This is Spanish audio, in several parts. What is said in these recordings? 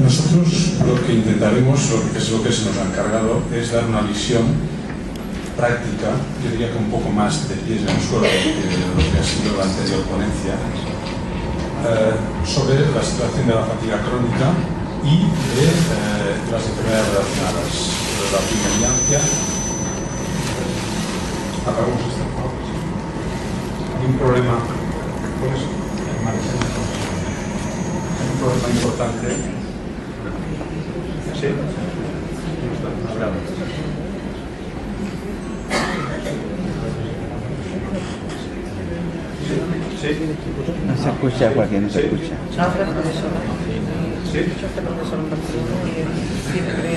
Nosotros lo que intentaremos, que es lo que se nos ha encargado, es dar una visión práctica, yo diría que un poco más de pies en el suelo de lo que ha sido la anterior ponencia, sobre la situación de la fatiga crónica y de las enfermedades relacionadas, de la fibriomyalgia. Apagamos esto, por favor. Hay un problema con eso. Hay un problema importante. ¿Sí? ¿Sí? No se escucha, Joaquín, no se escucha. No hace la profesora. ¿Sí? Yo hace la profesora en Barcelona y él siempre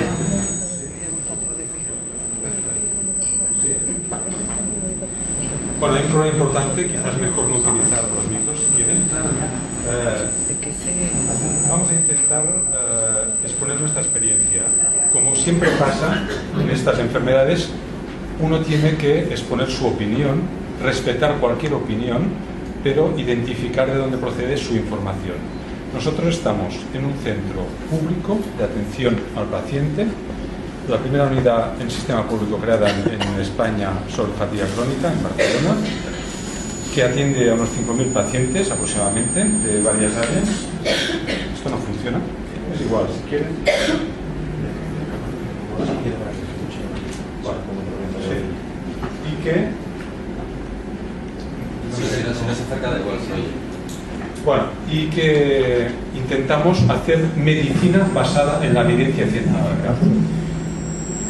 Bueno, hay un problema importante, quizás mejor no utilizar los micros si quieren. Vamos a intentar exponer nuestra experiencia. Como siempre pasa en estas enfermedades, uno tiene que exponer su opinión, respetar cualquier opinión, pero identificar de dónde procede su información. Nosotros estamos en un centro público de atención al paciente, la primera unidad en sistema público creada en España sobre fatiga crónica, en Barcelona, que atiende a unos 5.000 pacientes aproximadamente de varias áreas. Esto no funciona, es igual, si quieren. Bueno, sí. Y que... Si no se acerca, da igual, se oye. Bueno, y que intentamos hacer medicina basada en la evidencia científica.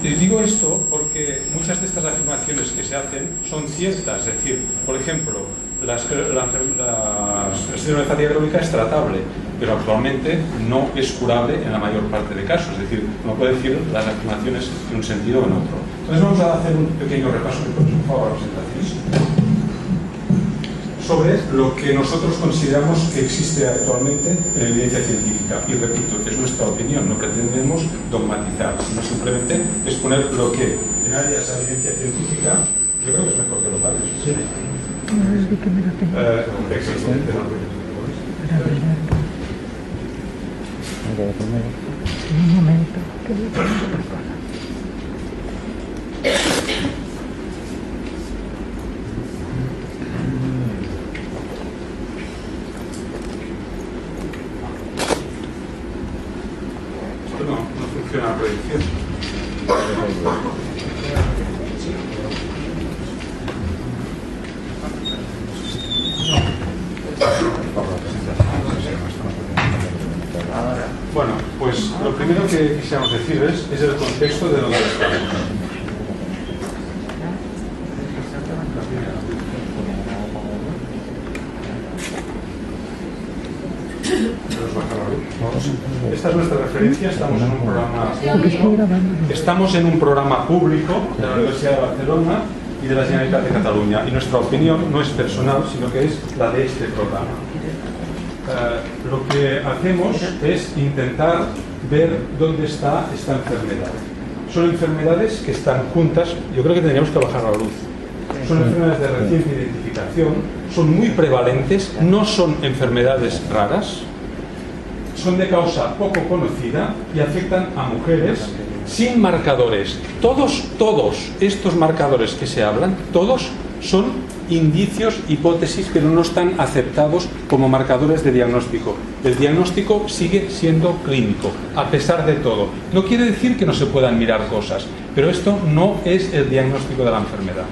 Les digo esto porque muchas de estas afirmaciones que se hacen son ciertas, es decir, por ejemplo, el síndrome de fatiga crónica es tratable, pero actualmente no es curable en la mayor parte de casos, es decir, no puede decir las afirmaciones en un sentido o en otro. Entonces vamos a hacer un pequeño repaso, por favor, presentaciones, sobre lo que nosotros consideramos que existe actualmente en evidencia científica. Y repito, que es nuestra opinión, no pretendemos dogmatizar, sino simplemente exponer lo que en áreas de evidencia científica, yo creo que es mejor que lo pares. Sí. Existe. Un momento, que le pongo otra cosa. No funciona la proyección. Bueno, pues lo primero que quisiéramos decir es el contexto de donde estamos. Esta es nuestra referencia, estamos en un programa público de la Universidad de Barcelona y de la Generalitat de Cataluña, y nuestra opinión no es personal, sino que es la de este programa. Lo que hacemos es intentar ver dónde está esta enfermedad. Son enfermedades que están juntas, yo creo que tendríamos que bajar la luz. Son enfermedades de reciente identificación, son muy prevalentes, no son enfermedades raras, son de causa poco conocida y afectan a mujeres sin marcadores. Todos estos marcadores que se hablan, todos son indicios, hipótesis, pero no están aceptados como marcadores de diagnóstico. El diagnóstico sigue siendo clínico, a pesar de todo. No quiere decir que no se puedan mirar cosas, pero esto no es el diagnóstico de la enfermedad.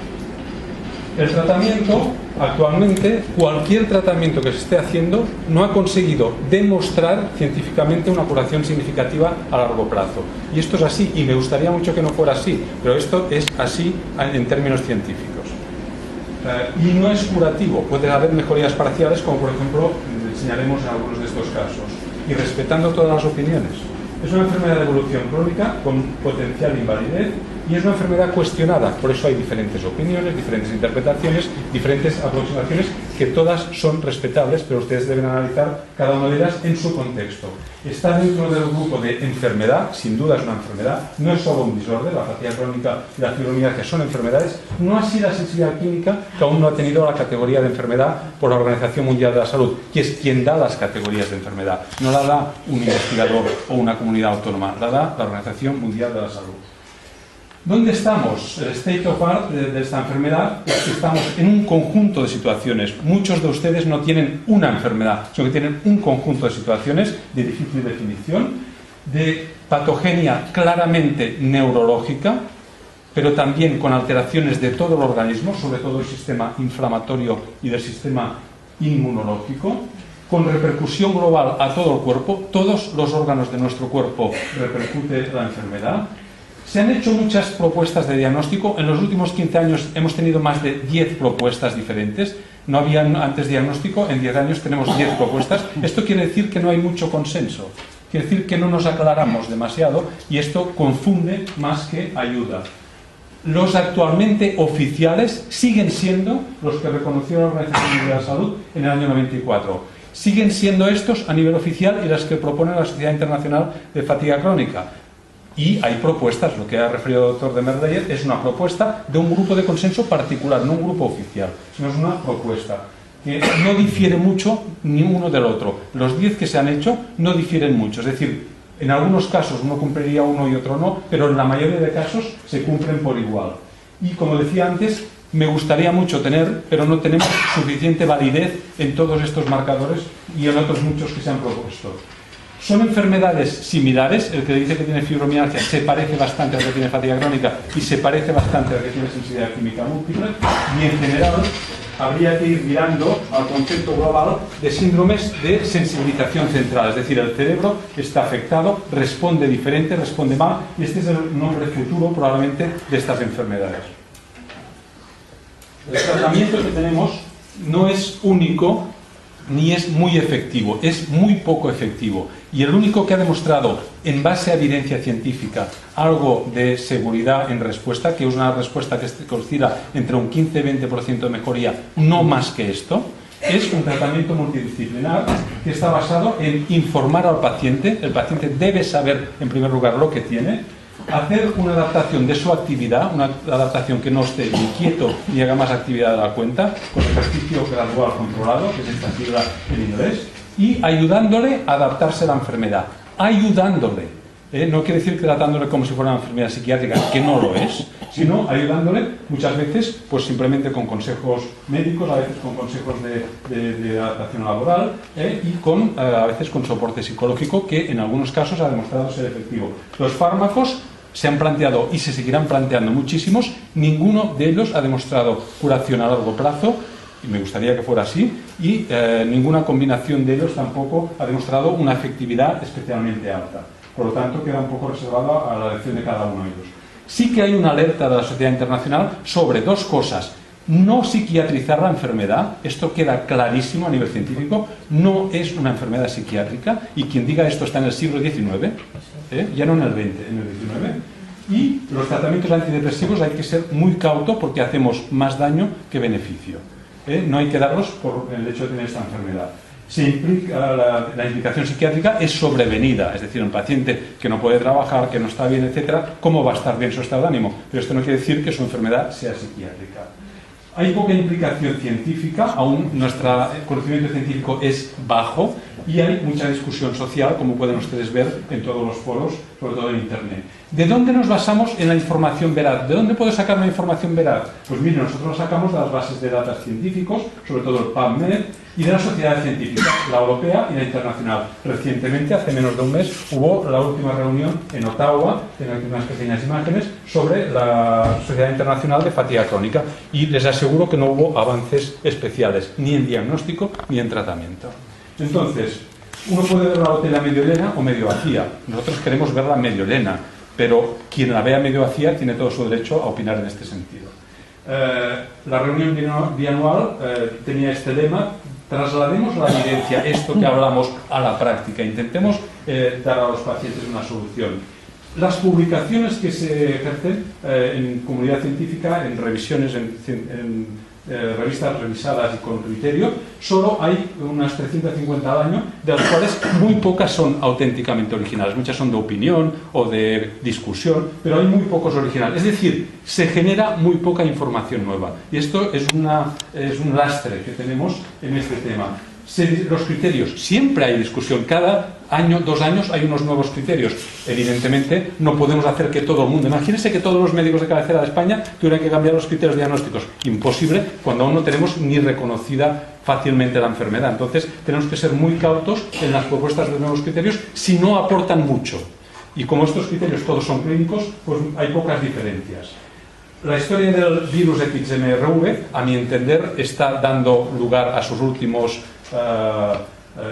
El tratamiento, actualmente, cualquier tratamiento que se esté haciendo no ha conseguido demostrar científicamente una curación significativa a largo plazo. Y esto es así, y me gustaría mucho que no fuera así, pero esto es así en términos científicos. Y no es curativo, puede haber mejorías parciales, como por ejemplo enseñaremos en algunos de estos casos, y respetando todas las opiniones. Es una enfermedad de evolución crónica con potencial invalidez y es una enfermedad cuestionada. Por eso hay diferentes opiniones, diferentes interpretaciones, diferentes aproximaciones, que todas son respetables, pero ustedes deben analizar cada una de ellas en su contexto. Está dentro del grupo de enfermedad, sin duda es una enfermedad, no es solo un desorden, la fatiga crónica y la fibromialgia son enfermedades, no así la sensibilidad química, que aún no ha tenido la categoría de enfermedad por la Organización Mundial de la Salud, que es quien da las categorías de enfermedad. No la da un investigador o una comunidad autónoma, la da la Organización Mundial de la Salud. ¿Dónde estamos? El state of art de esta enfermedad es que estamos en un conjunto de situaciones. Muchos de ustedes no tienen una enfermedad, sino que tienen un conjunto de situaciones de difícil definición, de patogenia claramente neurológica, pero también con alteraciones de todo el organismo, sobre todo el sistema inflamatorio y del sistema inmunológico, con repercusión global a todo el cuerpo. Todos los órganos de nuestro cuerpo repercute la enfermedad. Se han hecho muchas propuestas de diagnóstico. En los últimos 15 años hemos tenido más de 10 propuestas diferentes. No había antes diagnóstico, en 10 años tenemos 10 propuestas. Esto quiere decir que no hay mucho consenso. Quiere decir que no nos aclaramos demasiado y esto confunde más que ayuda. Los actualmente oficiales siguen siendo los que reconoció la Organización Mundial de la Salud en el año 94. Siguen siendo estos a nivel oficial y las que propone la Sociedad Internacional de Fatiga Crónica. Y hay propuestas, lo que ha referido el doctor de Merleyer es una propuesta de un grupo de consenso particular, no un grupo oficial, sino es una propuesta que no difiere mucho ni uno del otro. Los 10 que se han hecho no difieren mucho, es decir, en algunos casos uno cumpliría uno y otro no, pero en la mayoría de casos se cumplen por igual. Y como decía antes, me gustaría mucho tener, pero no tenemos suficiente validez en todos estos marcadores y en otros muchos que se han propuesto. Son enfermedades similares. El que dice que tiene fibromialgia se parece bastante al que tiene fatiga crónica y se parece bastante al que tiene sensibilidad química múltiple, y en general habría que ir mirando al concepto global de síndromes de sensibilización central, es decir, el cerebro está afectado, responde diferente, responde mal, y este es el nombre futuro probablemente de estas enfermedades. El tratamiento que tenemos no es único ni es muy efectivo, es muy poco efectivo, y el único que ha demostrado en base a evidencia científica algo de seguridad en respuesta, que es una respuesta que oscila entre un 15 y 20% de mejoría, no más que esto, es un tratamiento multidisciplinar que está basado en informar al paciente. El paciente debe saber en primer lugar lo que tiene, hacer una adaptación de su actividad, una adaptación que no esté ni quieto ni haga más actividad de la cuenta, con ejercicio gradual controlado, que es esta sigla en inglés, y ayudándole a adaptarse a la enfermedad. Ayudándole. No quiere decir tratándole como si fuera una enfermedad psiquiátrica, que no lo es, sino ayudándole muchas veces pues simplemente con consejos médicos, a veces con consejos de adaptación laboral, y a veces con soporte psicológico, que en algunos casos ha demostrado ser efectivo. Los fármacos se han planteado y se seguirán planteando muchísimos, ninguno de ellos ha demostrado curación a largo plazo, y me gustaría que fuera así, y ninguna combinación de ellos tampoco ha demostrado una efectividad especialmente alta. Por lo tanto, queda un poco reservado a la elección de cada uno de ellos. Sí que hay una alerta de la Sociedad Internacional sobre dos cosas. No psiquiatrizar la enfermedad, esto queda clarísimo a nivel científico, no es una enfermedad psiquiátrica, y quien diga esto está en el siglo XIX, ya no en el XX, en el XIX. Y los tratamientos antidepresivos hay que ser muy cauto porque hacemos más daño que beneficio. No hay que darlos por el hecho de tener esta enfermedad. Se implica, la implicación psiquiátrica es sobrevenida, es decir, un paciente que no puede trabajar, que no está bien, etcétera, ¿cómo va a estar bien su estado de ánimo? Pero esto no quiere decir que su enfermedad sea psiquiátrica. Hay poca implicación científica, aún nuestro conocimiento científico es bajo, y hay mucha discusión social, como pueden ustedes ver en todos los foros, sobre todo en Internet. ¿De dónde nos basamos en la información veraz? ¿De dónde puedo sacar una información veraz? Pues miren, nosotros la sacamos de las bases de datos científicos, sobre todo el PubMed, y de las sociedades científicas, la europea y la internacional. Recientemente, hace menos de un mes, hubo la última reunión en Ottawa, tengo aquí unas pequeñas imágenes, sobre la Sociedad Internacional de Fatiga Crónica, y les aseguro que no hubo avances especiales, ni en diagnóstico ni en tratamiento. Entonces, uno puede ver la botella medio llena o medio vacía. Nosotros queremos verla medio llena, pero quien la vea medio vacía tiene todo su derecho a opinar en este sentido. La reunión bianual tenía este lema: traslademos la evidencia, esto que hablamos, a la práctica, intentemos dar a los pacientes una solución. Las publicaciones que se ejercen en comunidad científica, en revisiones, en revistas revisadas y con criterio, solo hay unas 350 al año, de las cuales muy pocas son auténticamente originales. Muchas son de opinión o de discusión, pero hay muy pocos originales. Es decir, se genera muy poca información nueva. Y esto es un lastre que tenemos en este tema. Los criterios, siempre hay discusión, cada año, 2 años hay unos nuevos criterios. Evidentemente no podemos hacer que todo el mundo, imagínense que todos los médicos de cabecera de España tuvieran que cambiar los criterios diagnósticos, imposible cuando aún no tenemos ni reconocida fácilmente la enfermedad. Entonces tenemos que ser muy cautos en las propuestas de nuevos criterios si no aportan mucho, y como estos criterios todos son clínicos, pues hay pocas diferencias. La historia del virus XMRV, a mi entender, está dando lugar a sus últimos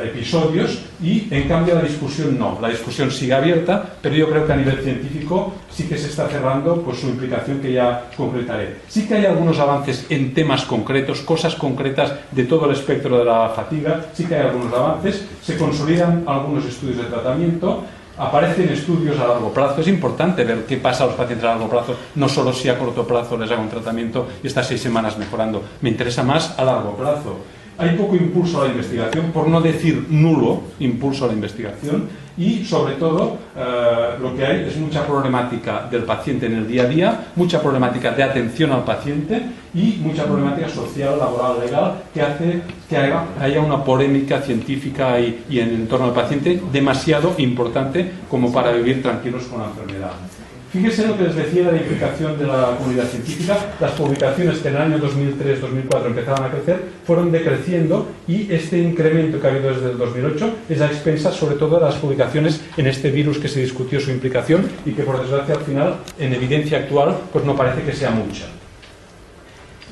episodios, y en cambio la discusión no. La discusión sigue abierta, pero yo creo que a nivel científico sí que se está cerrando pues, su implicación, que ya concretaré. Sí que hay algunos avances en temas concretos, cosas concretas de todo el espectro de la fatiga, sí que hay algunos avances, se consolidan algunos estudios de tratamiento. Aparecen estudios a largo plazo. Es importante ver qué pasa a los pacientes a largo plazo, no solo si a corto plazo les hago un tratamiento y está 6 semanas mejorando. Me interesa más a largo plazo. Hay poco impulso a la investigación, por no decir nulo impulso a la investigación, y sobre todo lo que hay es mucha problemática del paciente en el día a día, mucha problemática de atención al paciente y mucha problemática social, laboral, legal, que hace que haya una polémica científica y en el entorno del paciente demasiado importante como para vivir tranquilos con la enfermedad. Fíjese lo que les decía de la implicación de la comunidad científica. Las publicaciones que en el año 2003-2004 empezaban a crecer fueron decreciendo, y este incremento que ha habido desde el 2008 es a expensas sobre todo de las publicaciones en este virus que se discutió su implicación y que por desgracia al final en evidencia actual pues no parece que sea mucha.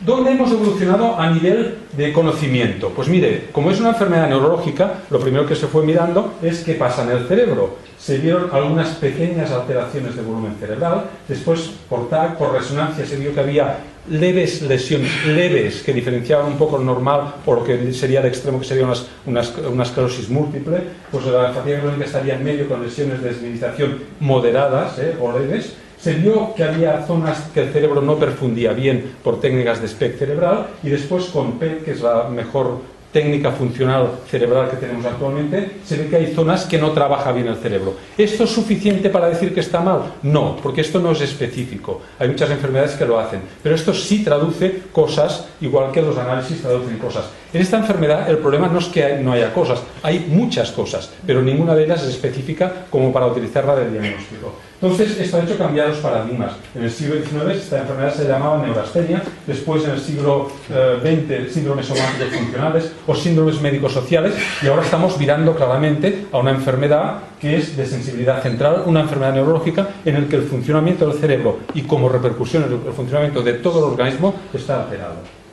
¿Dónde hemos evolucionado a nivel de conocimiento? Pues mire, como es una enfermedad neurológica, lo primero que se fue mirando es qué pasa en el cerebro. Se vieron algunas pequeñas alteraciones de volumen cerebral, después por TAC, por resonancia, se vio que había leves lesiones, leves, que diferenciaban un poco lo normal o lo que sería el extremo, que sería una esclerosis múltiple. Pues la fatiga crónica estaría en medio con lesiones de desmineralización moderadas o leves. Se vio que había zonas que el cerebro no perfundía bien por técnicas de SPECT cerebral, y después con PET, que es la mejor técnica funcional cerebral que tenemos actualmente, se ve que hay zonas que no trabaja bien el cerebro. ¿Esto es suficiente para decir que está mal? No, porque esto no es específico. Hay muchas enfermedades que lo hacen, pero esto sí traduce cosas, igual que los análisis traducen cosas. En esta enfermedad el problema no es que no haya cosas, hay muchas cosas, pero ninguna de ellas es específica como para utilizarla de diagnóstico. Entonces, esto ha hecho cambiar los paradigmas. En el siglo XIX esta enfermedad se llamaba neurastenia, después en el siglo XX síndromes somáticos funcionales o síndromes médico-sociales, y ahora estamos virando claramente a una enfermedad que es de sensibilidad central, una enfermedad neurológica en la que el funcionamiento del cerebro y como repercusión el funcionamiento de todo el organismo está alterado.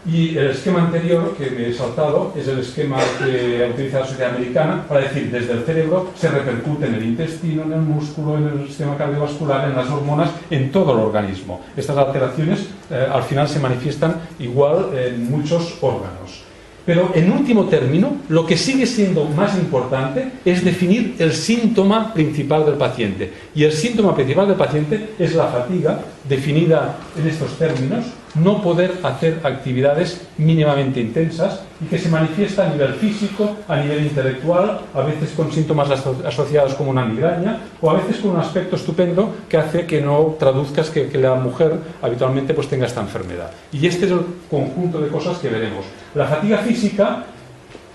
Y el esquema anterior que me he saltado es el esquema que utiliza la sociedad americana para decir desde el cerebro se repercute en el intestino, en el músculo, en el sistema cardiovascular, en las hormonas, en todo el organismo. Estas alteraciones al final se manifiestan igual en muchos órganos. Pero en último término, lo que sigue siendo más importante es definir el síntoma principal del paciente. Y el síntoma principal del paciente es la fatiga, definida en estos términos, no poder hacer actividades mínimamente intensas y que se manifiesta a nivel físico, a nivel intelectual, a veces con síntomas asociados como una migraña o a veces con un aspecto estupendo que hace que no traduzcas que la mujer habitualmente pues tenga esta enfermedad. Y este es el conjunto de cosas que veremos. La fatiga física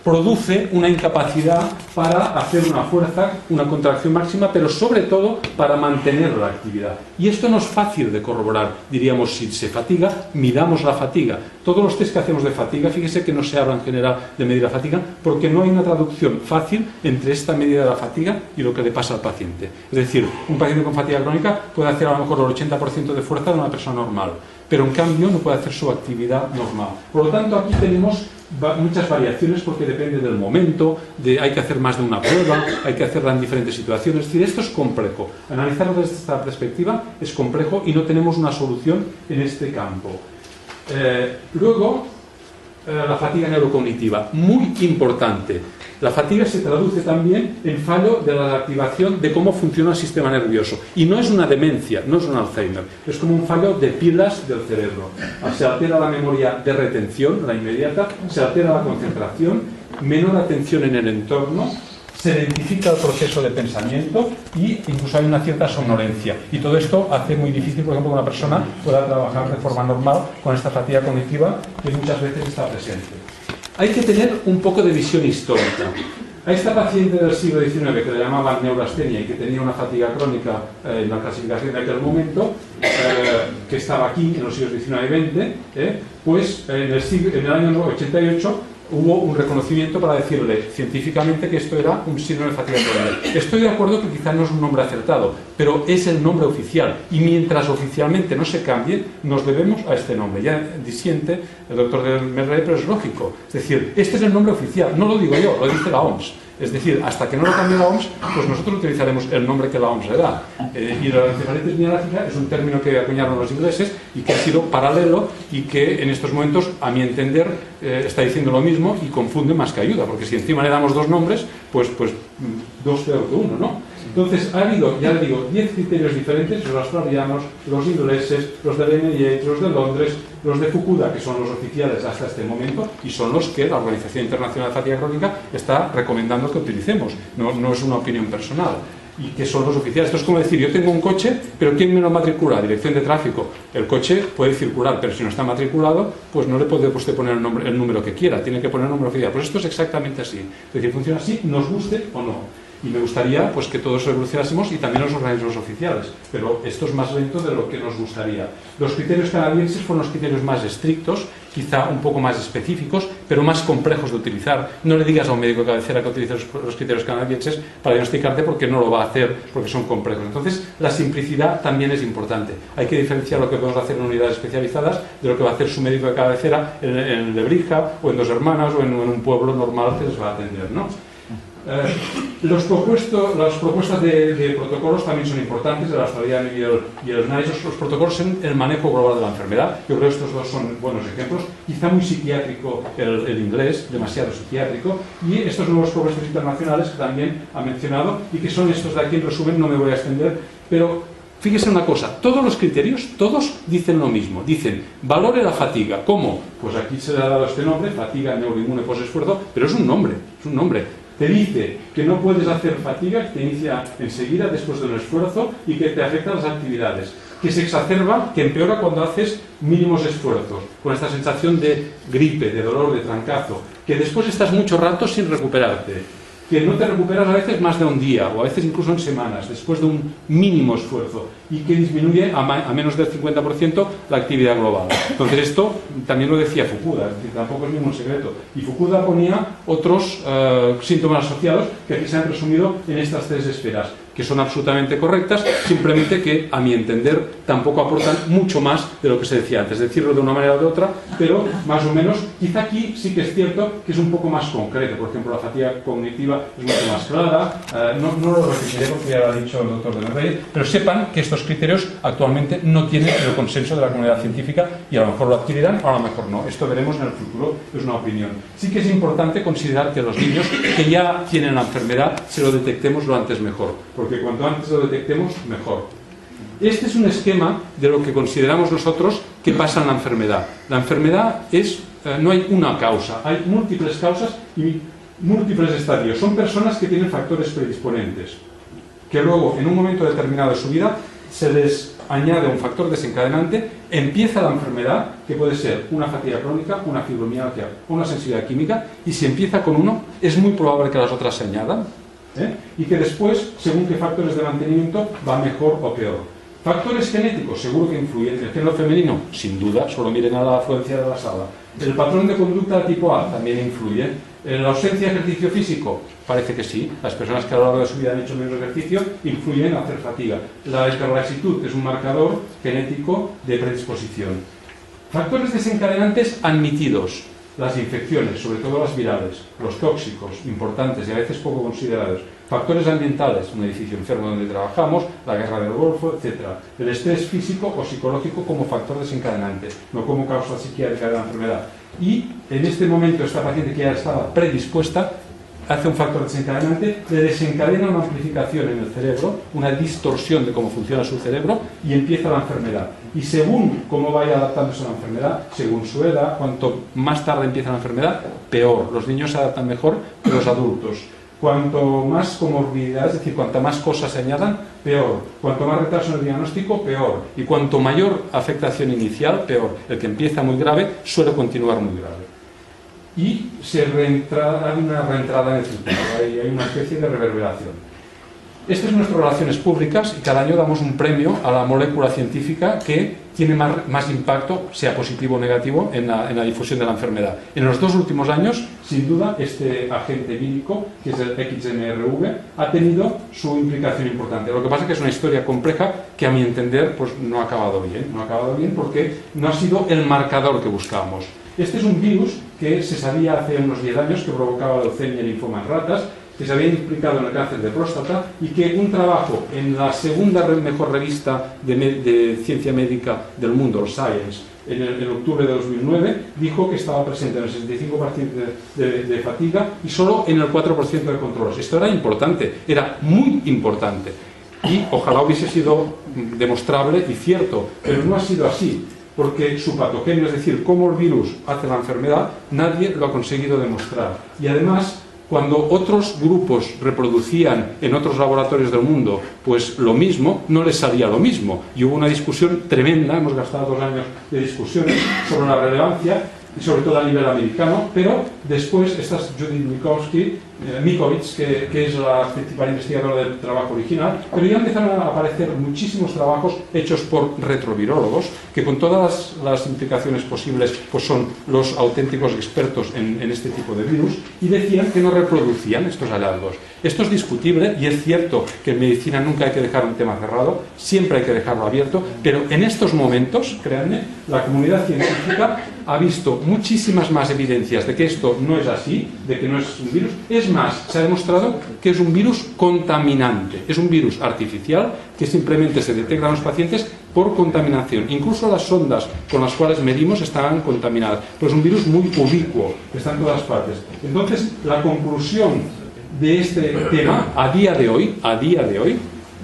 produce una incapacidad para hacer una fuerza, una contracción máxima, pero sobre todo para mantener la actividad. Y esto no es fácil de corroborar. Diríamos, si se fatiga, midamos la fatiga. Todos los test que hacemos de fatiga, fíjese que no se habla en general de medir la fatiga, porque no hay una traducción fácil entre esta medida de la fatiga y lo que le pasa al paciente. Es decir, un paciente con fatiga crónica puede hacer a lo mejor el 80% de fuerza de una persona normal, pero en cambio no puede hacer su actividad normal. Por lo tanto, aquí tenemos muchas variaciones porque depende del momento, hay que hacer más de una prueba, hay que hacerla en diferentes situaciones. Es decir, esto es complejo. Analizarlo desde esta perspectiva es complejo y no tenemos una solución en este campo. Luego, la fatiga neurocognitiva, muy importante. La fatiga se traduce también en fallo de la activación de cómo funciona el sistema nervioso. Y no es una demencia, no es un Alzheimer, es como un fallo de pilas del cerebro. Se altera la memoria de retención, la inmediata, se altera la concentración, menor atención en el entorno, se identifica el proceso de pensamiento y incluso hay una cierta somnolencia. Y todo esto hace muy difícil, por ejemplo, que una persona pueda trabajar de forma normal con esta fatiga cognitiva que muchas veces está presente. Hay que tener un poco de visión histórica. A esta paciente del siglo XIX que le llamaban neurastenia y que tenía una fatiga crónica en la clasificación de aquel momento, que estaba aquí en los siglos XIX y XX, pues en el año 88 hubo un reconocimiento para decirle científicamente que esto era un síndrome de fatiga crónica. Estoy de acuerdo que quizá no es un nombre acertado, pero es el nombre oficial y mientras oficialmente no se cambie, nos debemos a este nombre. Ya disiente el doctor del Merrey, pero es lógico. Es decir, este es el nombre oficial, no lo digo yo, lo dice la OMS. Es decir, hasta que no lo cambie la OMS, pues nosotros utilizaremos el nombre que la OMS le da. Y la encefalitis mialgica es un término que acuñaron los ingleses y que ha sido paralelo y que en estos momentos, a mi entender, está diciendo lo mismo y confunde más que ayuda, porque si encima le damos dos nombres, pues dos peor que uno, ¿no? Entonces, ha habido, ya le digo, 10 criterios diferentes, los australianos, los ingleses, los de NIH, los de Londres, los de Fukuda, que son los oficiales hasta este momento, y son los que la Organización Internacional de Fatiga Crónica está recomendando que utilicemos. No es una opinión personal. Y que son los oficiales. Esto es como decir, yo tengo un coche, pero ¿quién me lo matricula? Dirección de tráfico. El coche puede circular, pero si no está matriculado, pues no le puede usted poner el número que quiera, tiene que poner el número oficial. Pues esto es exactamente así. Es decir, funciona así, nos guste o no. Y me gustaría pues que todos evolucionásemos y también los organismos oficiales, pero esto es más lento de lo que nos gustaría. Los criterios canadienses fueron los criterios más estrictos, quizá un poco más específicos, pero más complejos de utilizar. No le digas a un médico de cabecera que utilice los criterios canadienses para diagnosticarte porque no lo va a hacer, porque son complejos. Entonces, la simplicidad también es importante. Hay que diferenciar lo que podemos hacer en unidades especializadas de lo que va a hacer su médico de cabecera en Lebrija, o en Dos Hermanas, o en un pueblo normal que les va a atender, ¿no? Las propuestas de protocolos también son importantes, el australiano y el NICE. Los protocolos en el manejo global de la enfermedad. Yo creo que estos dos son buenos ejemplos. Quizá muy psiquiátrico el inglés, demasiado psiquiátrico, y estos nuevos progresos internacionales que también ha mencionado y que son estos de aquí. En resumen, no me voy a extender, pero fíjese una cosa, todos los criterios, todos dicen lo mismo, dicen valore la fatiga. ¿Cómo? Pues aquí se le ha dado este nombre, fatiga neuroinmune posesfuerzo, pero es un nombre. Te dice que no puedes hacer fatiga, que te inicia enseguida después del esfuerzo y que te afecta a las actividades, que se exacerba, que empeora cuando haces mínimos esfuerzos, con esta sensación de gripe, de dolor, de trancazo, que después estás mucho rato sin recuperarte, que no te recuperas a veces más de un día o a veces incluso en semanas después de un mínimo esfuerzo y que disminuye a menos del 50% la actividad global. Entonces esto también lo decía Fukuda, es decir, tampoco es ningún secreto. Y Fukuda ponía otros síntomas asociados que aquí se han resumido en estas tres esferas, que son absolutamente correctas, simplemente que, a mi entender, tampoco aportan mucho más de lo que se decía antes, decirlo de una manera o de otra, pero más o menos, quizá aquí sí que es cierto que es un poco más concreto. Por ejemplo, la fatiga cognitiva es mucho más clara, no lo repetiré porque ya lo ha dicho el doctor de Merrey, pero sepan que estos criterios actualmente no tienen el consenso de la comunidad científica y a lo mejor lo adquirirán, o a lo mejor no. Esto veremos en el futuro, es una opinión. Sí que es importante considerar que los niños que ya tienen la enfermedad se lo detectemos lo antes mejor, porque cuanto antes lo detectemos, mejor. Este es un esquema de lo que consideramos nosotros que pasa en la enfermedad. La enfermedad no hay una causa, hay múltiples causas y múltiples estadios. Son personas que tienen factores predisponentes, que luego, en un momento determinado de su vida, se les añade un factor desencadenante, empieza la enfermedad, que puede ser una fatiga crónica, una fibromialgia o una sensibilidad química, y si empieza con uno, es muy probable que las otras se añadan, y que después, según qué factores de mantenimiento, va mejor o peor. Factores genéticos, seguro que influyen. El género femenino, sin duda, solo miren a la afluencia de la sala. El patrón de conducta tipo A también influye. La ausencia de ejercicio físico, parece que sí. Las personas que a lo largo de su vida han hecho menos ejercicio influyen en hacer fatiga. La hiperlaxitud es un marcador genético de predisposición. Factores desencadenantes admitidos. Las infecciones, sobre todo las virales, los tóxicos, importantes y a veces poco considerados, factores ambientales, un edificio enfermo donde trabajamos, la guerra del Golfo, etc. El estrés físico o psicológico como factor desencadenante, no como causa psiquiátrica de la enfermedad. y en este momento esta paciente que ya estaba predispuesta hace un factor desencadenante, le desencadena una amplificación en el cerebro, una distorsión de cómo funciona su cerebro y empieza la enfermedad. Y según cómo vaya adaptándose a la enfermedad, según su edad, cuanto más tarde empieza la enfermedad, peor. Los niños se adaptan mejor que los adultos. Cuanto más comorbilidad, es decir, cuanto más cosas se añadan, peor. Cuanto más retraso en el diagnóstico, peor. Y cuanto mayor afectación inicial, peor. El que empieza muy grave suele continuar muy grave. Y hay una reentrada en el circuito, hay una especie de reverberación. Estas son nuestras relaciones públicas y cada año damos un premio a la molécula científica que tiene más impacto, sea positivo o negativo, en la difusión de la enfermedad. En los 2 últimos años, sin duda, este agente vírico, que es el XMRV, ha tenido su implicación importante. Lo que pasa es que es una historia compleja que, a mi entender, pues no ha acabado bien. No ha acabado bien porque no ha sido el marcador que buscábamos. Este es un virus que se sabía hace unos 10 años que provocaba leucemia y linfoma en ratas, que se había implicado en el cáncer de próstata y que un trabajo en la segunda mejor revista de ciencia médica del mundo, Science, en octubre de 2009, dijo que estaba presente en el 65% de fatiga y solo en el 4% de controles. Esto era importante, era muy importante y ojalá hubiese sido demostrable y cierto, pero no ha sido así. Porque su patogenia, es decir, cómo el virus hace la enfermedad, nadie lo ha conseguido demostrar. Y además, cuando otros grupos reproducían en otros laboratorios del mundo pues lo mismo, no les salía lo mismo. Y hubo una discusión tremenda, hemos gastado 2 años de discusiones sobre la relevancia, y sobre todo a nivel americano, pero después esta es Judith Mikovits, que es la principal investigadora del trabajo original, pero ya empezaron a aparecer muchísimos trabajos hechos por retrovirólogos, que con todas las implicaciones posibles pues son los auténticos expertos en este tipo de virus, y decían que no reproducían estos hallazgos. Esto es discutible y es cierto que en medicina nunca hay que dejar un tema cerrado, siempre hay que dejarlo abierto, pero en estos momentos, créanme, la comunidad científica ha visto muchísimas más evidencias de que esto no es así, de que no es un virus. Es más, se ha demostrado que es un virus contaminante, es un virus artificial que simplemente se detecta en los pacientes por contaminación. Incluso las sondas con las cuales medimos estaban contaminadas. Pues es un virus muy ubicuo, que está en todas partes. Entonces, la conclusión de este tema, a día de hoy,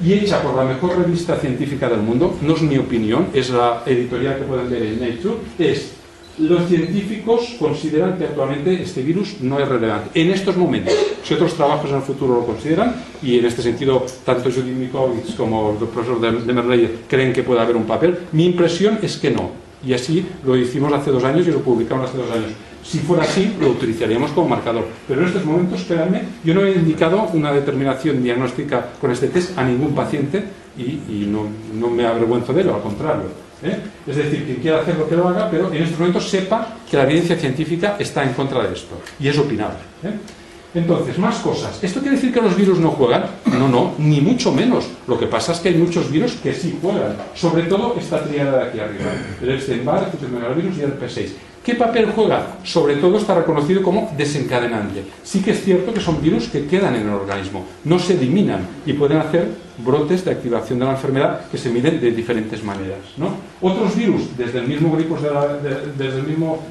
y hecha por la mejor revista científica del mundo, no es mi opinión, es la editorial que pueden ver en Nature, es: los científicos consideran que actualmente este virus no es relevante en estos momentos. Si otros trabajos en el futuro lo consideran, y en este sentido tanto Judith Mikovits como el profesor Demerleyer creen que puede haber un papel, mi impresión es que no, y así lo hicimos hace 2 años y lo publicamos hace 2 años. Si fuera así, lo utilizaríamos como marcador, pero en estos momentos, créanme, yo no he indicado una determinación diagnóstica con este test a ningún paciente y no me avergüenzo de ello, al contrario. Es decir, quien quiera hacerlo que lo haga, pero en estos momentos sepa que la evidencia científica está en contra de esto y es opinable. Entonces, más cosas. ¿Esto quiere decir que los virus no juegan? No, ni mucho menos. Lo que pasa es que hay muchos virus que sí juegan, sobre todo esta tríada de aquí arriba, el Epstein-Barr, el cytomegalovirus y el P6. ¿Qué papel juega? Sobre todo está reconocido como desencadenante. Sí que es cierto que son virus que quedan en el organismo, no se eliminan y pueden hacer brotes de activación de la enfermedad que se miden de diferentes maneras, ¿no? Otros virus, desde el mismo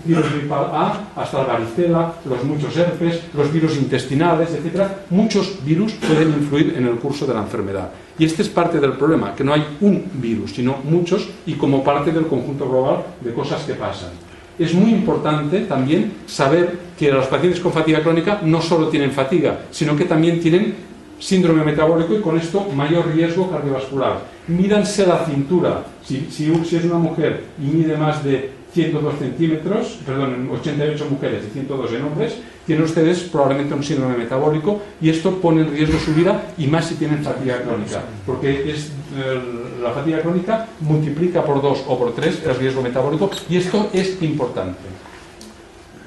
virus gripal A hasta la varicela, los muchos herpes, los virus intestinales, etcétera, muchos virus pueden influir en el curso de la enfermedad. Y este es parte del problema, que no hay un virus, sino muchos y como parte del conjunto global de cosas que pasan. Es muy importante también saber que los pacientes con fatiga crónica no solo tienen fatiga, sino que también tienen síndrome metabólico y con esto mayor riesgo cardiovascular. Mídanse la cintura. Si es una mujer y mide más de 102 centímetros, perdón, 88 mujeres y 102 en hombres, tienen ustedes probablemente un síndrome metabólico y esto pone en riesgo su vida y más si tienen fatiga crónica, porque la fatiga crónica multiplica por 2 o por 3 el riesgo metabólico y esto es importante.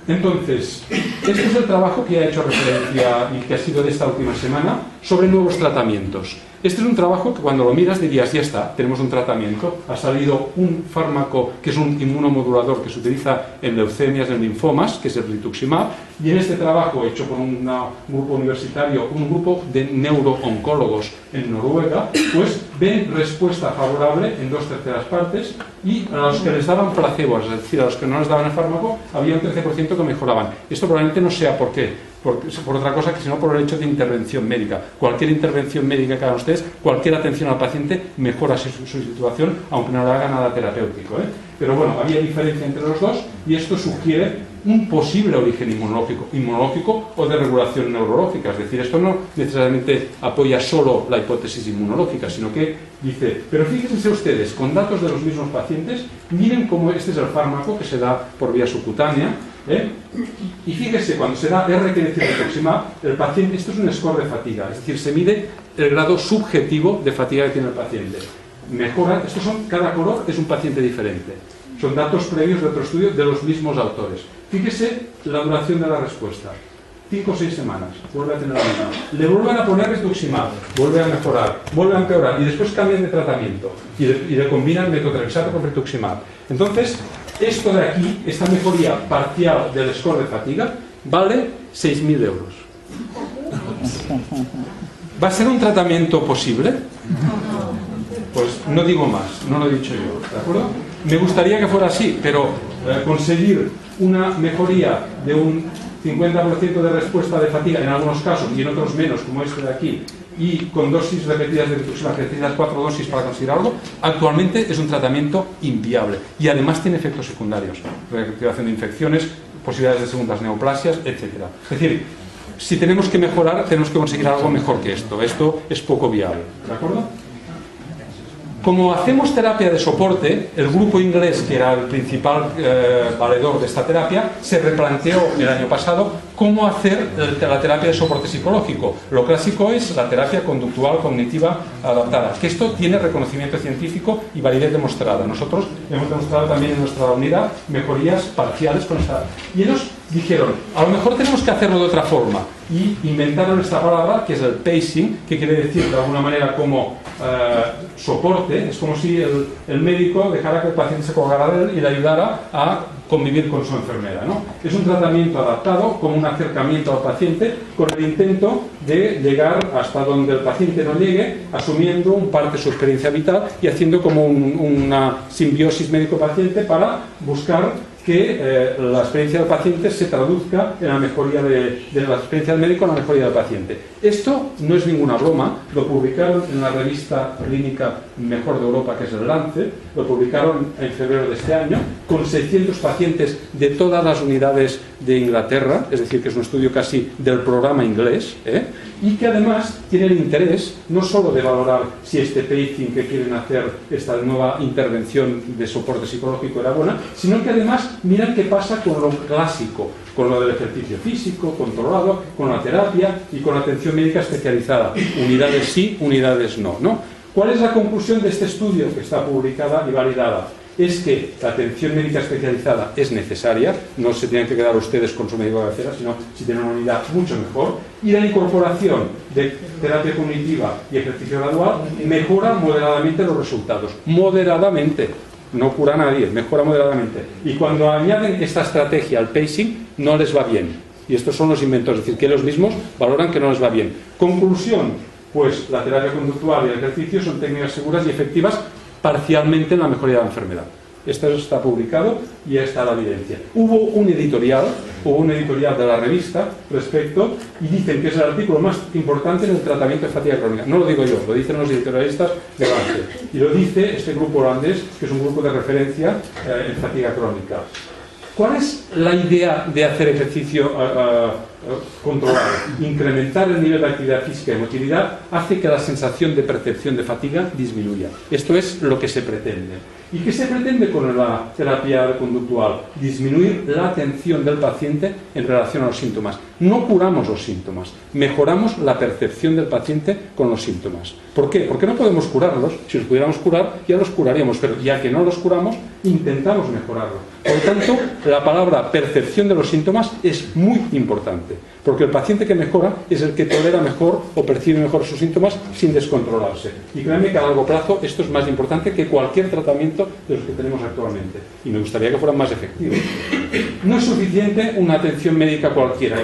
Entonces, este es el trabajo que ha hecho referencia y que ha sido de esta última semana sobre nuevos tratamientos. Este es un trabajo que cuando lo miras dirías, ya está, tenemos un tratamiento, ha salido un fármaco que es un inmunomodulador que se utiliza en leucemias, en linfomas, que es el rituximab, y en este trabajo hecho por un grupo universitario, un grupo de neurooncólogos en Noruega, pues ven respuesta favorable en 2/3 partes, y a los que les daban placebos, es decir, a los que no les daban el fármaco, había un 13% que mejoraban. Esto probablemente no sea por otra cosa que sino por el hecho de intervención médica. Cualquier intervención médica que hagan ustedes, cualquier atención al paciente mejora su situación, aunque no le haga nada terapéutico, ¿eh? Pero bueno, había diferencia entre los dos, y esto sugiere un posible origen inmunológico o de regulación neurológica. Es decir, esto no necesariamente apoya solo la hipótesis inmunológica, sino que dice, pero fíjense ustedes, con datos de los mismos pacientes, miren cómo este es el fármaco que se da por vía subcutánea, ¿eh? Y fíjese, cuando se da R-rituximab, el paciente, esto es un score de fatiga, es decir, se mide el grado subjetivo de fatiga que tiene el paciente. Mejora, cada color es un paciente diferente. Son datos previos de otro estudio de los mismos autores. Fíjese la duración de la respuesta. 5 o 6 semanas, vuelve a tener la misma. Le vuelven a poner rituximab, vuelve a mejorar, vuelve a empeorar, y después cambian de tratamiento y le combinan metotrexato con rituximab. Entonces, esto de aquí, esta mejoría parcial del score de fatiga, vale 6.000 euros. ¿Va a ser un tratamiento posible? Pues no digo más, no lo he dicho yo, ¿de acuerdo? Me gustaría que fuera así, pero conseguir una mejoría de un 50% de respuesta de fatiga en algunos casos y en otros menos, como este de aquí, y con dosis repetidas de rituximab, que necesitas 4 dosis para conseguir algo, actualmente es un tratamiento inviable y además tiene efectos secundarios, reactivación de infecciones, posibilidades de segundas neoplasias, etc. Es decir, si tenemos que mejorar, tenemos que conseguir algo mejor que esto. Esto es poco viable, ¿de acuerdo? Como hacemos terapia de soporte, el grupo inglés, que era el principal valedor de esta terapia, se replanteó el año pasado cómo hacer la terapia de soporte psicológico. Lo clásico es la terapia conductual cognitiva adaptada, que esto tiene reconocimiento científico y validez demostrada. Nosotros hemos demostrado también en nuestra unidad mejorías parciales con esta. Y ellos dijeron, a lo mejor tenemos que hacerlo de otra forma, y inventaron esta palabra que es el pacing, que quiere decir de alguna manera como soporte. Es como si el médico dejara que el paciente se colgara de él y le ayudara a convivir con su enfermera, ¿no? Es un tratamiento adaptado, como un acercamiento al paciente, con el intento de llegar hasta donde el paciente no llegue, asumiendo un parte de su experiencia vital y haciendo como una simbiosis médico-paciente para buscar que la experiencia del paciente se traduzca en la mejoría de la experiencia del médico en la mejoría del paciente. Esto no es ninguna broma, lo publicaron en la revista clínica mejor de Europa, que es el Lancet, lo publicaron en febrero de este año, con 600 pacientes de todas las unidades de Inglaterra, es decir, que es un estudio casi del programa inglés, y que además tiene el interés no solo de valorar si este pacing que quieren hacer, esta nueva intervención de soporte psicológico era buena, sino que además miran qué pasa con lo clásico, con lo del ejercicio físico controlado, con la terapia y con la atención médica especializada. Unidades sí, unidades no, ¿no? ¿Cuál es la conclusión de este estudio que está publicada y validada? Es que la atención médica especializada es necesaria, no se tienen que quedar ustedes con su médico de cabecera, sino si tienen una unidad mucho mejor, y la incorporación de terapia cognitiva y ejercicio gradual mejora moderadamente los resultados. Moderadamente, no cura a nadie, mejora moderadamente. Y cuando añaden esta estrategia al pacing, no les va bien. Y estos son los inventores, es decir, que ellos mismos valoran que no les va bien. Conclusión, pues la terapia conductual y el ejercicio son técnicas seguras y efectivas parcialmente en la mejoría de la enfermedad. Esto está publicado y ya está la evidencia. Hubo un editorial de la revista respecto, y dicen que es el artículo más importante en el tratamiento de fatiga crónica. No lo digo yo, lo dicen los editorialistas de Lancet. Y lo dice este grupo holandés, que es un grupo de referencia en fatiga crónica. ¿Cuál es la idea de hacer ejercicio controlado? Incrementar el nivel de actividad física y motilidad hace que la sensación de percepción de fatiga disminuya. Esto es lo que se pretende. ¿Y qué se pretende con la terapia conductual? Disminuir la atención del paciente en relación a los síntomas. No curamos los síntomas, mejoramos la percepción del paciente con los síntomas. ¿Por qué? Porque no podemos curarlos. Si los pudiéramos curar, ya los curaríamos, pero ya que no los curamos, intentamos mejorarlos. Por lo tanto, la palabra percepción de los síntomas es muy importante, porque el paciente que mejora es el que tolera mejor o percibe mejor sus síntomas sin descontrolarse. Y créanme que a largo plazo esto es más importante que cualquier tratamiento de los que tenemos actualmente. Y me gustaría que fueran más efectivos. No es suficiente una atención médica cualquiera,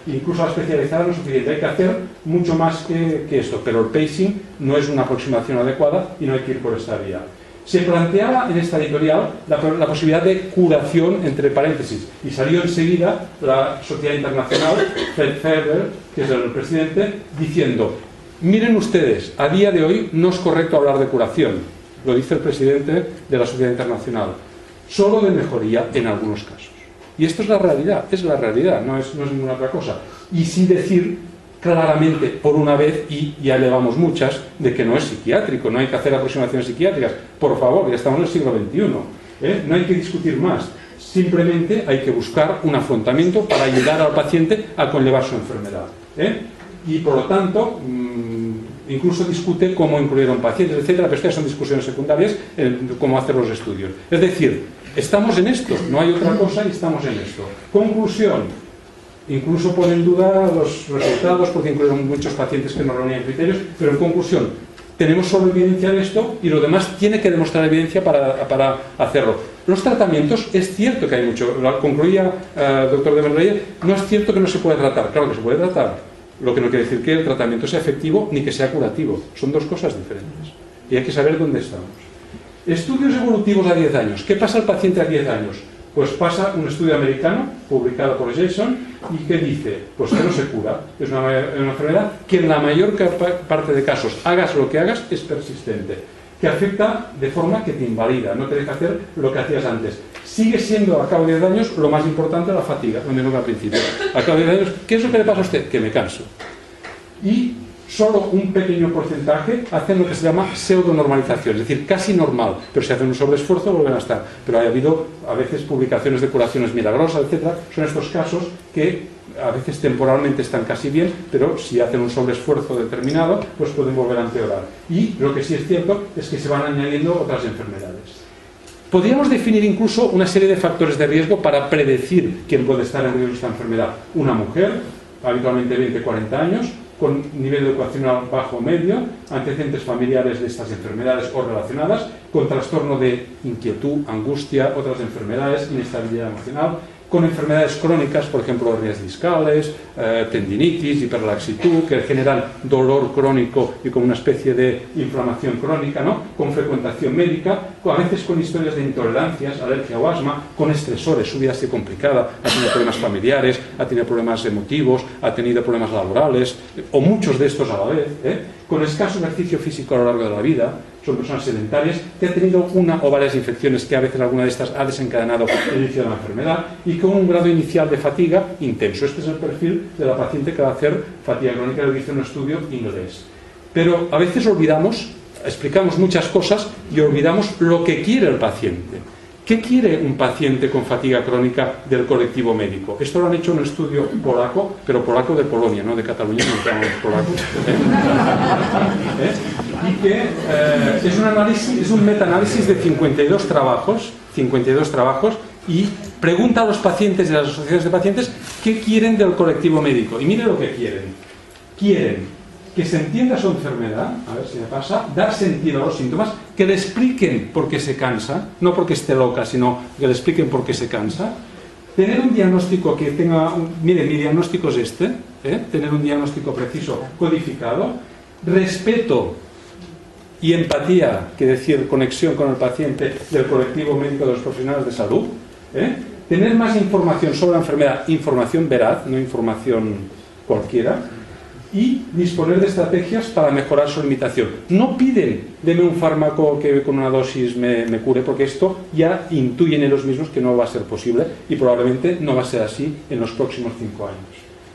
incluso la especializada no es suficiente, hay que hacer mucho más que esto, pero el pacing no es una aproximación adecuada y no hay que ir por esta vía. Se planteaba en esta editorial la posibilidad de curación, entre paréntesis, y salió enseguida la Sociedad Internacional, Fred Ferber, que es el presidente, diciendo: miren ustedes, a día de hoy no es correcto hablar de curación, lo dice el presidente de la Sociedad Internacional, solo de mejoría en algunos casos. Y esto es la realidad, no es ninguna otra cosa. Y sí decir claramente, por una vez, y ya llevamos muchas, de que no es psiquiátrico, no hay que hacer aproximaciones psiquiátricas. Por favor, ya estamos en el siglo XXI, no hay que discutir más. Simplemente hay que buscar un afrontamiento para ayudar al paciente a conllevar su enfermedad. Y por lo tanto, incluso discute cómo incluir a un paciente, etcétera, pero estas son discusiones secundarias, cómo hacer los estudios. Es decir, estamos en esto, no hay otra cosa y estamos en esto. Conclusión. Incluso pone en duda los resultados porque incluyen muchos pacientes que no reunían criterios, pero en conclusión, tenemos solo evidencia de esto y lo demás tiene que demostrar evidencia para hacerlo. Los tratamientos, es cierto que hay mucho, concluía el doctor de Benreyer, no es cierto que no se puede tratar, claro que se puede tratar, lo que no quiere decir que el tratamiento sea efectivo ni que sea curativo, son dos cosas diferentes y hay que saber dónde estamos. Estudios evolutivos a 10 años, ¿qué pasa al paciente a 10 años? Pues pasa un estudio americano, publicado por Jason, y que dice, pues que no se cura, es una enfermedad que en la mayor parte de casos, hagas lo que hagas, es persistente, que afecta de forma que te invalida, no te deja hacer lo que hacías antes. Sigue siendo, a cabo de 10 años, lo más importante la fatiga, lo mismo que al principio. A cabo de 10 años, ¿qué es lo que le pasa a usted? Que me canso. Y solo un pequeño porcentaje hacen lo que se llama pseudonormalización, es decir, casi normal, pero si hacen un sobreesfuerzo vuelven a estar. Pero ha habido a veces publicaciones de curaciones milagrosas, etcétera. Son estos casos que a veces temporalmente están casi bien, pero si hacen un sobreesfuerzo determinado, pues pueden volver a empeorar. Y lo que sí es cierto es que se van añadiendo otras enfermedades. Podríamos definir incluso una serie de factores de riesgo para predecir quién puede estar en riesgo de esta enfermedad. Una mujer, habitualmente 20-40 años, con nivel educacional bajo o medio, antecedentes familiares de estas enfermedades o relacionadas, con trastorno de inquietud, angustia, otras enfermedades, inestabilidad emocional, con enfermedades crónicas, por ejemplo, hernias discales, tendinitis, hiperlaxitud, que generan dolor crónico y con una especie de inflamación crónica, ¿no? Con frecuentación médica, a veces con historias de intolerancias, alergia o asma, con estresores, su vida ha sido complicada, ha tenido problemas familiares, ha tenido problemas emotivos, ha tenido problemas laborales, o muchos de estos a la vez, con escaso ejercicio físico a lo largo de la vida, son personas sedentarias, que han tenido una o varias infecciones que a veces alguna de estas ha desencadenado el inicio de la enfermedad y con un grado inicial de fatiga intenso. Este es el perfil de la paciente que va a hacer fatiga crónica, lo dice un estudio inglés. Pero a veces olvidamos, explicamos muchas cosas y olvidamos lo que quiere el paciente. ¿Qué quiere un paciente con fatiga crónica del colectivo médico? Esto lo han hecho en un estudio polaco, pero polaco de Polonia, no de Cataluña, no llamamos polacos. Y que es un metaanálisis de 52 trabajos, y pregunta a los pacientes de las asociaciones de pacientes qué quieren del colectivo médico. Y mire lo que quieren. Quieren que se entienda su enfermedad, a ver si me pasa, dar sentido a los síntomas, que le expliquen por qué se cansa, no porque esté loca, sino que le expliquen por qué se cansa, tener un diagnóstico que tenga, mire, mi diagnóstico es este, tener un diagnóstico preciso, codificado, respeto y empatía, que decir conexión con el paciente del colectivo médico de los profesionales de salud, tener más información sobre la enfermedad, información veraz, no información cualquiera, y disponer de estrategias para mejorar su limitación. No piden, deme un fármaco que con una dosis me cure, porque esto ya intuyen ellos mismos que no va a ser posible y probablemente no va a ser así en los próximos 5 años.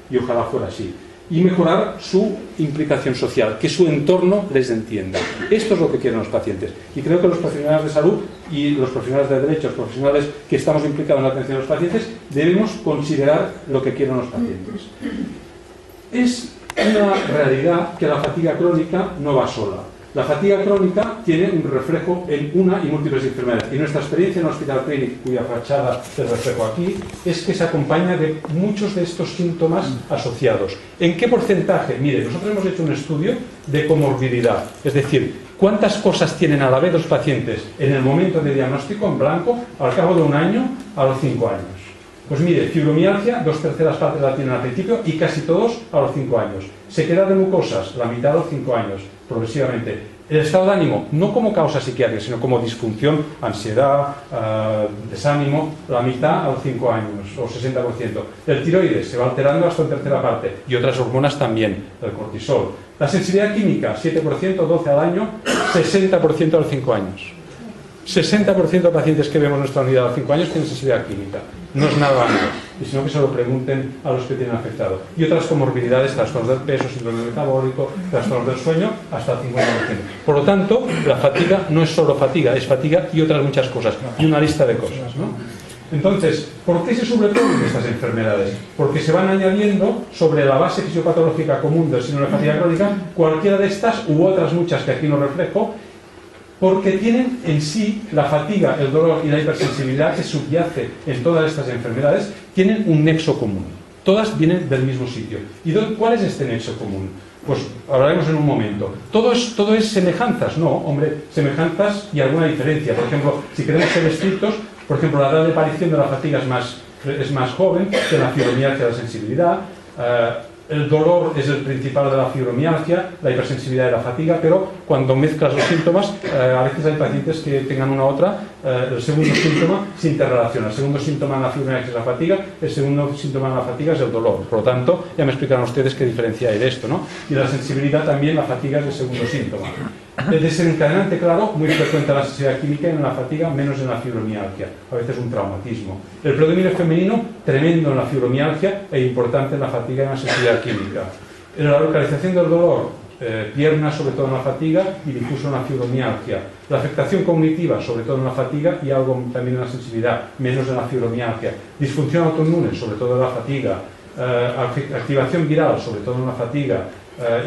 Y ojalá fuera así. Y mejorar su implicación social, que su entorno les entienda. Esto es lo que quieren los pacientes. Y creo que los profesionales de salud y los profesionales de derecho, los profesionales que estamos implicados en la atención a los pacientes, debemos considerar lo que quieren los pacientes. Es una realidad que la fatiga crónica no va sola. La fatiga crónica tiene un reflejo en una y múltiples enfermedades. Y nuestra experiencia en el Hospital Clínic, cuya fachada del reflejo aquí, es que se acompaña de muchos de estos síntomas asociados. ¿En qué porcentaje? Mire, nosotros hemos hecho un estudio de comorbilidad, es decir, cuántas cosas tienen a la vez los pacientes en el momento de diagnóstico, en blanco, al cabo de un año, a los 5 años. Pues mire, fibromialgia, 2/3 partes la tienen al principio y casi todos a los 5 años. Sequedad de mucosas, la mitad a los 5 años, progresivamente. El estado de ánimo, no como causa psiquiátrica, sino como disfunción, ansiedad, desánimo, la mitad a los 5 años, o 60%. El tiroides se va alterando hasta en tercera parte, y otras hormonas también, el cortisol. La sensibilidad química, 7%, 12 al año, 60% a los 5 años. 60% de pacientes que vemos en nuestra unidad a los 5 años tienen sensibilidad química. No es nada malo, y sino que se lo pregunten a los que tienen afectado. Y otras comorbilidades, trastornos del peso, síndrome metabólico, trastornos del sueño, hasta el 50%. Por lo tanto, la fatiga no es solo fatiga, es fatiga y otras muchas cosas, y una lista de cosas, ¿no? Entonces, ¿por qué se sobreponen estas enfermedades? Porque se van añadiendo sobre la base fisiopatológica común del síndrome de fatiga crónica cualquiera de estas u otras muchas que aquí no reflejo, porque tienen en sí la fatiga, el dolor y la hipersensibilidad que subyace en todas estas enfermedades, tienen un nexo común. Todas vienen del mismo sitio. ¿Y cuál es este nexo común? Pues hablaremos en un momento. ¿Todo es semejanzas? No, hombre, semejanzas y alguna diferencia. Por ejemplo, si queremos ser estrictos, por ejemplo, la edad de aparición de la fatiga es más joven que la fibromialgia de la sensibilidad. El dolor es el principal de la fibromialgia, la hipersensibilidad y la fatiga, pero cuando mezclas los síntomas, a veces hay pacientes que tengan una u otra, el segundo síntoma se interrelaciona. El segundo síntoma en la fibromialgia es la fatiga, el segundo síntoma en la fatiga es el dolor. Por lo tanto, ya me explicarán ustedes qué diferencia hay de esto, ¿no? Y la sensibilidad también, la fatiga es el segundo síntoma. El desencadenante, claro, muy frecuente en la sensibilidad química y en la fatiga, menos en la fibromialgia, a veces un traumatismo. El predominio femenino, tremendo en la fibromialgia e importante en la fatiga y en la sensibilidad química. La localización del dolor, pierna sobre todo en la fatiga y difuso en la fibromialgia. La afectación cognitiva, sobre todo en la fatiga y algo también en la sensibilidad, menos en la fibromialgia. Disfunción autoinmune, sobre todo en la fatiga. Activación viral, sobre todo en la fatiga.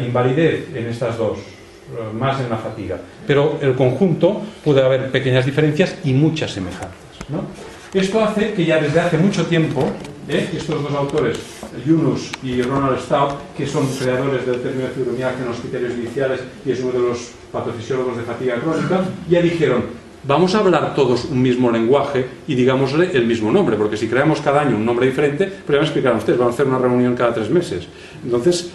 Invalidez en estas dos, más en la fatiga. Pero el conjunto puede haber pequeñas diferencias y muchas semejanzas, ¿no? Esto hace que ya desde hace mucho tiempo, estos dos autores, Yunus y Ronald Stout, que son creadores del término de fibromialgia en los criterios iniciales y es uno de los patofisiólogos de fatiga crónica, ya dijeron: vamos a hablar todos un mismo lenguaje y digámosle el mismo nombre, porque si creamos cada año un nombre diferente, pero ya me explicarán ustedes, vamos a hacer una reunión cada 3 meses. Entonces,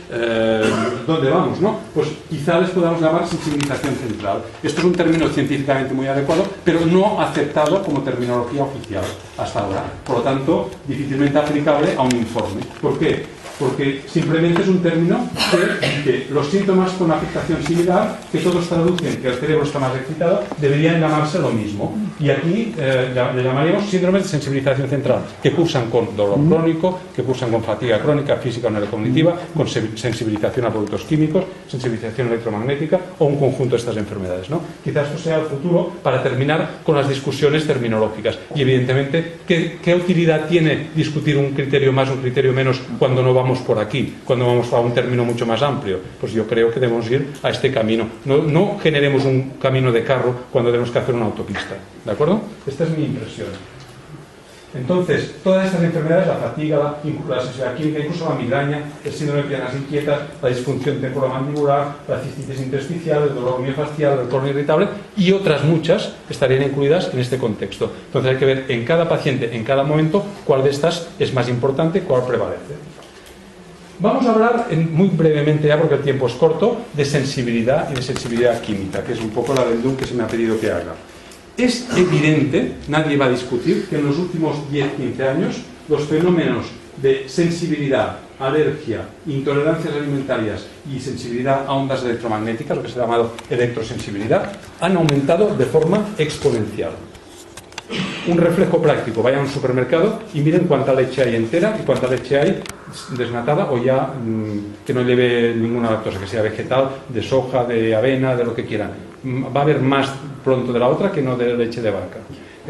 ¿dónde vamos, no? Pues quizá les podamos llamar sensibilización central. Esto es un término científicamente muy adecuado, pero no aceptado como terminología oficial hasta ahora. Por lo tanto, difícilmente aplicable a un informe. ¿Por qué? Porque simplemente es un término que dice los síntomas con afectación similar, que todos traducen que el cerebro está más excitado, deberían llamarse lo mismo. Y aquí le llamaríamos síndromes de sensibilización central, que cursan con dolor crónico, que cursan con fatiga crónica, física o neurocognitiva, con sensibilización a productos químicos, sensibilización electromagnética o un conjunto de estas enfermedades, ¿no? Quizás esto sea el futuro para terminar con las discusiones terminológicas. Y evidentemente, ¿qué utilidad tiene discutir un criterio más, un criterio menos, cuando no vamos por aquí, cuando vamos a un término mucho más amplio? Pues yo creo que debemos ir a este camino. No generemos un camino de carro cuando tenemos que hacer una autopista. ¿De acuerdo? Esta es mi impresión. Entonces, todas estas enfermedades, la fatiga, la sensibilidad química, incluso la migraña, el síndrome de piernas inquietas, la disfunción temporomandibular, la cistitis intersticial, el dolor miofascial, el colon irritable y otras muchas estarían incluidas en este contexto. Entonces hay que ver en cada paciente, en cada momento, cuál de estas es más importante, cuál prevalece. Vamos a hablar muy brevemente, ya porque el tiempo es corto, de sensibilidad y de sensibilidad química, que es un poco la addendum que se me ha pedido que haga. Es evidente, nadie va a discutir, que en los últimos 10-15 años los fenómenos de sensibilidad, alergia, intolerancias alimentarias y sensibilidad a ondas electromagnéticas, lo que se ha llamado electrosensibilidad, han aumentado de forma exponencial. Un reflejo práctico: vayan a un supermercado y miren cuánta leche hay entera y cuánta leche hay desnatada o ya que no lleve ninguna lactosa, que sea vegetal, de soja, de avena, de lo que quieran. Va a haber más pronto de la otra que no de leche de vaca.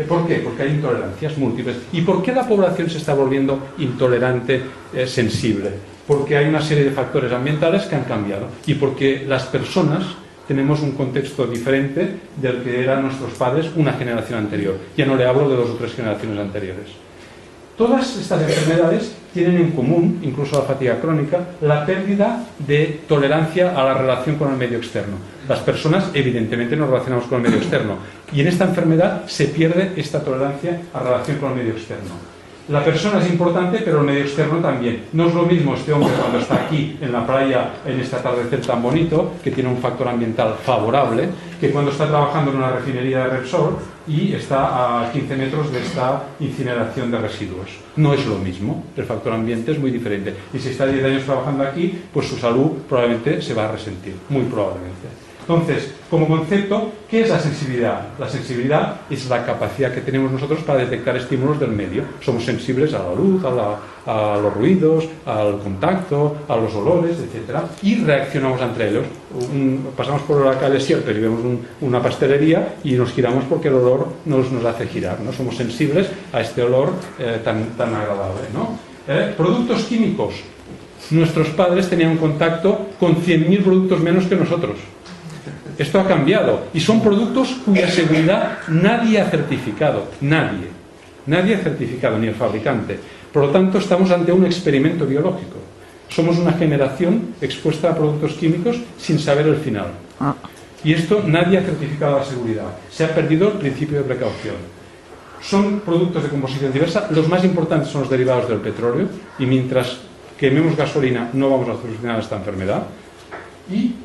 ¿Por qué? Porque hay intolerancias múltiples. ¿Y por qué la población se está volviendo intolerante, sensible? Porque hay una serie de factores ambientales que han cambiado y porque las personas tenemos un contexto diferente del que eran nuestros padres una generación anterior. Ya no le hablo de 2 o 3 generaciones anteriores. Todas estas enfermedades tienen en común, incluso la fatiga crónica, la pérdida de tolerancia a la relación con el medio externo. Las personas evidentemente nos relacionamos con el medio externo y en esta enfermedad se pierde esta tolerancia a la relación con el medio externo. La persona es importante, pero el medio externo también. No es lo mismo este hombre cuando está aquí en la playa, en este atardecer tan bonito, que tiene un factor ambiental favorable, que cuando está trabajando en una refinería de Repsol y está a 15 metros de esta incineración de residuos. No es lo mismo, el factor ambiente es muy diferente. Y si está 10 años trabajando aquí, pues su salud probablemente se va a resentir, muy probablemente. Entonces, como concepto, ¿qué es la sensibilidad? La sensibilidad es la capacidad que tenemos nosotros para detectar estímulos del medio. Somos sensibles a la luz, a los ruidos, al contacto, a los olores, etc. Y reaccionamos entre ellos. Pasamos por la calle Sierper y vemos una pastelería y nos giramos porque el olor nos hace girar, ¿no? Somos sensibles a este olor tan agradable, ¿no? Productos químicos. Nuestros padres tenían contacto con 100.000 productos menos que nosotros. Esto ha cambiado y son productos cuya seguridad nadie ha certificado, nadie ha certificado, ni el fabricante. Por lo tanto, estamos ante un experimento biológico. Somos una generación expuesta a productos químicos sin saber el final. Y esto nadie ha certificado la seguridad. Se ha perdido el principio de precaución. Son productos de composición diversa. Los más importantes son los derivados del petróleo y mientras quememos gasolina no vamos a solucionar esta enfermedad. Y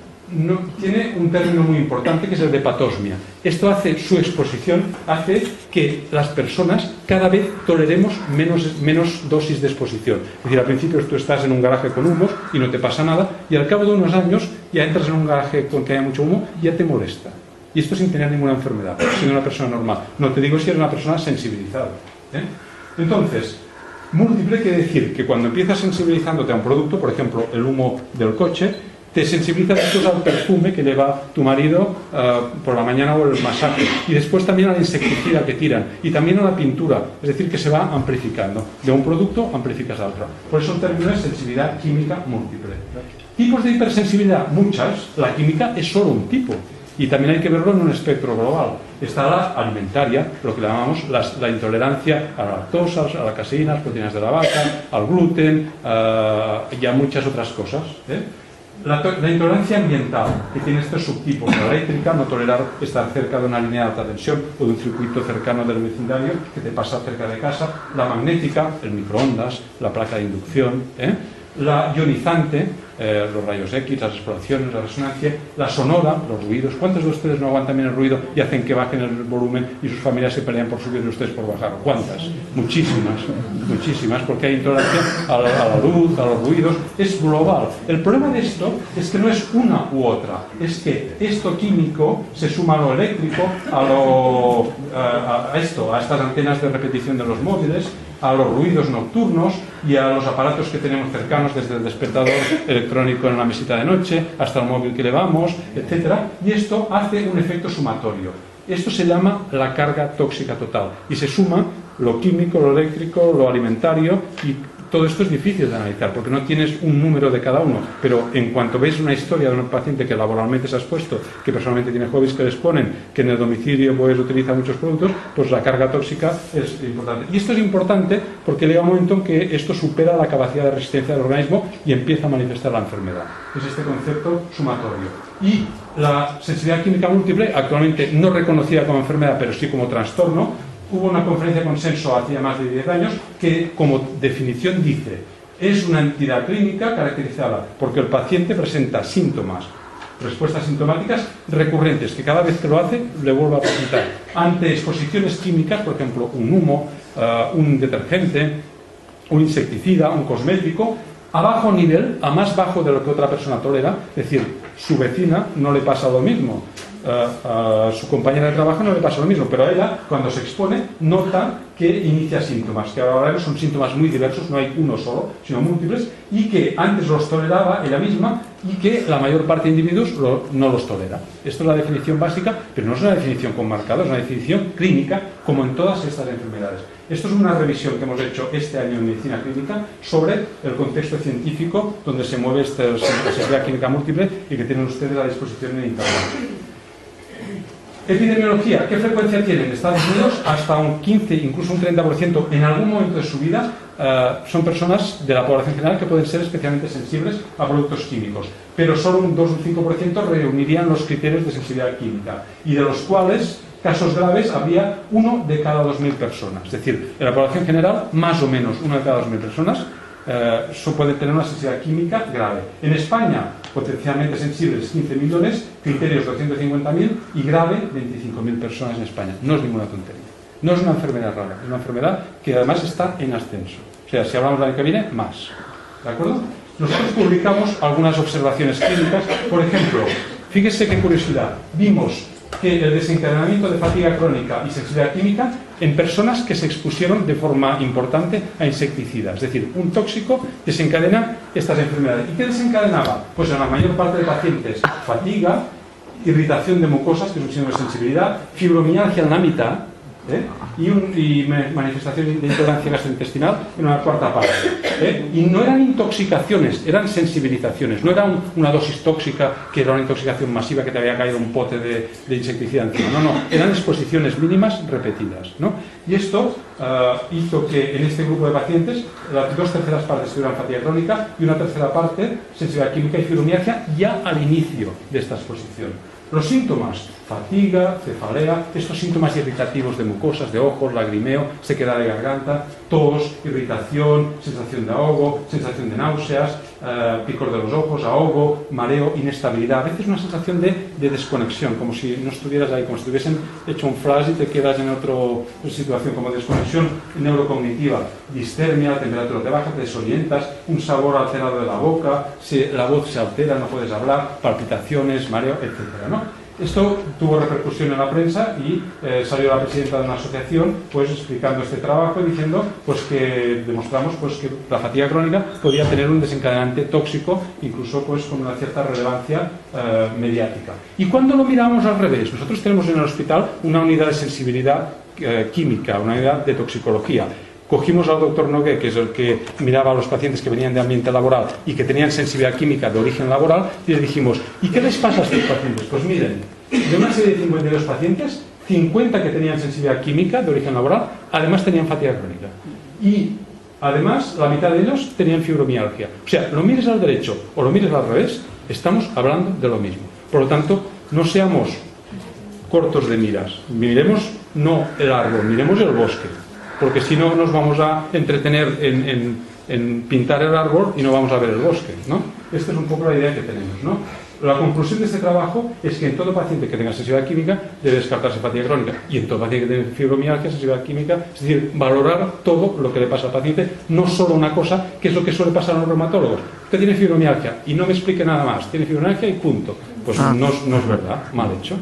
tiene un término muy importante que es el de patosmia. Esto su exposición hace que las personas cada vez toleremos menos dosis de exposición. Es decir, al principio tú estás en un garaje con humos y no te pasa nada, y al cabo de unos años ya entras en un garaje con que haya mucho humo y ya te molesta. Y esto sin tener ninguna enfermedad, siendo una persona normal. No te digo si eres una persona sensibilizada. Entonces, múltiple quiere decir que cuando empiezas sensibilizándote a un producto, por ejemplo, el humo del coche, te sensibilizas después al perfume que lleva tu marido por la mañana o el masaje, y después también al insecticida que tiran, y también a la pintura, es decir, que se va amplificando. De un producto amplificas a otro. Por eso el término es sensibilidad química múltiple. Tipos de hipersensibilidad, muchas. La química es solo un tipo. Y también hay que verlo en un espectro global. Está la alimentaria, lo que llamamos la intolerancia a la lactosa, a la caseína, a las proteínas de la vaca, al gluten y a muchas otras cosas. La intolerancia ambiental, que tiene estos subtipos: la eléctrica, no tolerar estar cerca de una línea de alta tensión o de un circuito cercano del vecindario que te pasa cerca de casa; la magnética, el microondas, la placa de inducción; la ionizante, los rayos X, las exploraciones, la resonancia; la sonora, los ruidos. ¿Cuántos de ustedes no aguantan bien el ruido y hacen que bajen el volumen y sus familias se pelean por subir y ustedes por bajar? ¿Cuántas? Muchísimas, porque hay intolerancia a la luz, a los ruidos. Es global. El problema de esto es que no es una u otra, es que esto químico se suma a lo eléctrico, a estas antenas de repetición de los móviles, a los ruidos nocturnos y a los aparatos que tenemos cercanos, desde el despertador electrónico en la mesita de noche hasta el móvil que llevamos, etc. Y esto hace un efecto sumatorio. Esto se llama la carga tóxica total y se suma lo químico, lo eléctrico, lo alimentario, y todo esto es difícil de analizar porque no tienes un número de cada uno, pero en cuanto ves una historia de un paciente que laboralmente se ha expuesto, que personalmente tiene hobbies que le exponen, que en el domicilio pues utiliza muchos productos, pues la carga tóxica es importante. Y esto es importante porque llega un momento en que esto supera la capacidad de resistencia del organismo y empieza a manifestar la enfermedad. Es este concepto sumatorio. Y la sensibilidad química múltiple, actualmente no reconocida como enfermedad, pero sí como trastorno. Hubo una conferencia de consenso hace más de 10 años que, como definición, dice: es una entidad clínica caracterizada porque el paciente presenta síntomas, respuestas sintomáticas recurrentes, que cada vez que lo hace le vuelve a presentar ante exposiciones químicas, por ejemplo, un humo, un detergente, un insecticida, un cosmético, a bajo nivel, a más bajo de lo que otra persona tolera. Es decir, su vecina no le pasa lo mismo, a su compañera de trabajo no le pasa lo mismo, pero a ella, cuando se expone, nota que inicia síntomas, que ahora son síntomas muy diversos, no hay uno solo, sino múltiples, y que antes los toleraba ella misma y que la mayor parte de individuos no los tolera. Esto es la definición básica, pero no es una definición con marcadores, es una definición clínica, como en todas estas enfermedades. Esto es una revisión que hemos hecho este año en Medicina Clínica sobre el contexto científico donde se mueve esta sensibilidad química múltiple y que tienen ustedes a disposición en Internet. Epidemiología, ¿qué frecuencia tiene? En Estados Unidos hasta un 15, incluso un 30% en algún momento de su vida son personas de la población general que pueden ser especialmente sensibles a productos químicos, pero solo un 2 o un 5% reunirían los criterios de sensibilidad química, y de los cuales casos graves había 1 de cada 2.000 personas. Es decir, en la población general, más o menos 1 de cada 2.000 personas puede tener una sensibilidad química grave. En España, potencialmente sensibles 15 millones, criterios 250.000 y grave 25.000 personas en España. No es ninguna tontería. No es una enfermedad rara, es una enfermedad que además está en ascenso. O sea, si hablamos del año que viene, más. ¿De acuerdo? Nosotros publicamos algunas observaciones clínicas. Por ejemplo, fíjese qué curiosidad. Vimos que el desencadenamiento de fatiga crónica y sensibilidad química en personas que se expusieron de forma importante a insecticidas. Es decir, un tóxico desencadena estas enfermedades. ¿Y qué desencadenaba? Pues en la mayor parte de pacientes, fatiga, irritación de mucosas, que es un signo de sensibilidad, fibromialgia en la mitad, y manifestaciones de intolerancia gastrointestinal en una cuarta parte. Y no eran intoxicaciones, eran sensibilizaciones. No era una dosis tóxica que era una intoxicación masiva que te había caído un pote de insecticida encima. No, eran exposiciones mínimas repetidas, ¿no? Y esto hizo que en este grupo de pacientes las 2/3 partes tuvieran fatiga crónica y una 1/3 parte sensibilidad química y fibromialgia ya al inicio de esta exposición. Los síntomas, fatiga, cefalea, estos síntomas irritativos de mucosas, de ojos, lagrimeo, sequedad de garganta, tos, irritación, sensación de ahogo, sensación de náuseas, picor de los ojos, ahogo, mareo, inestabilidad. A veces una sensación de desconexión, como si no estuvieras ahí, como si te hubiesen hecho un flash y te quedas en otra situación, como desconexión neurocognitiva, distermia, temperatura te baja, te desorientas, un sabor alterado de la boca, la voz se altera, no puedes hablar, palpitaciones, mareo, etcétera, ¿no? Esto tuvo repercusión en la prensa y salió la presidenta de una asociación pues explicando este trabajo y diciendo pues que demostramos pues que la fatiga crónica podía tener un desencadenante tóxico, incluso pues con una cierta relevancia mediática. Y cuando lo miramos al revés, nosotros tenemos en el hospital una unidad de sensibilidad química, una unidad de toxicología. Cogimos al doctor Nogué, que es el que miraba a los pacientes que venían de ambiente laboral y que tenían sensibilidad química de origen laboral, y les dijimos, ¿y qué les pasa a estos pacientes? Pues miren, de una serie de 52 pacientes, 50 que tenían sensibilidad química de origen laboral, además tenían fatiga crónica. Y además, la mitad de ellos tenían fibromialgia. O sea, lo mires al derecho o lo mires al revés, estamos hablando de lo mismo. Por lo tanto, no seamos cortos de miras. Miremos no el árbol, miremos el bosque. Porque si no nos vamos a entretener en pintar el árbol y no vamos a ver el bosque, ¿no? Esta es un poco la idea que tenemos, ¿no? La conclusión de este trabajo es que en todo paciente que tenga sensibilidad química debe descartarse fatiga crónica, y en todo paciente que tenga fibromialgia, sensibilidad química, es decir, valorar todo lo que le pasa al paciente, no solo una cosa, que es lo que suele pasar a los reumatólogos. Usted tiene fibromialgia y no me explique nada más, tiene fibromialgia y punto. Pues no es verdad, mal hecho.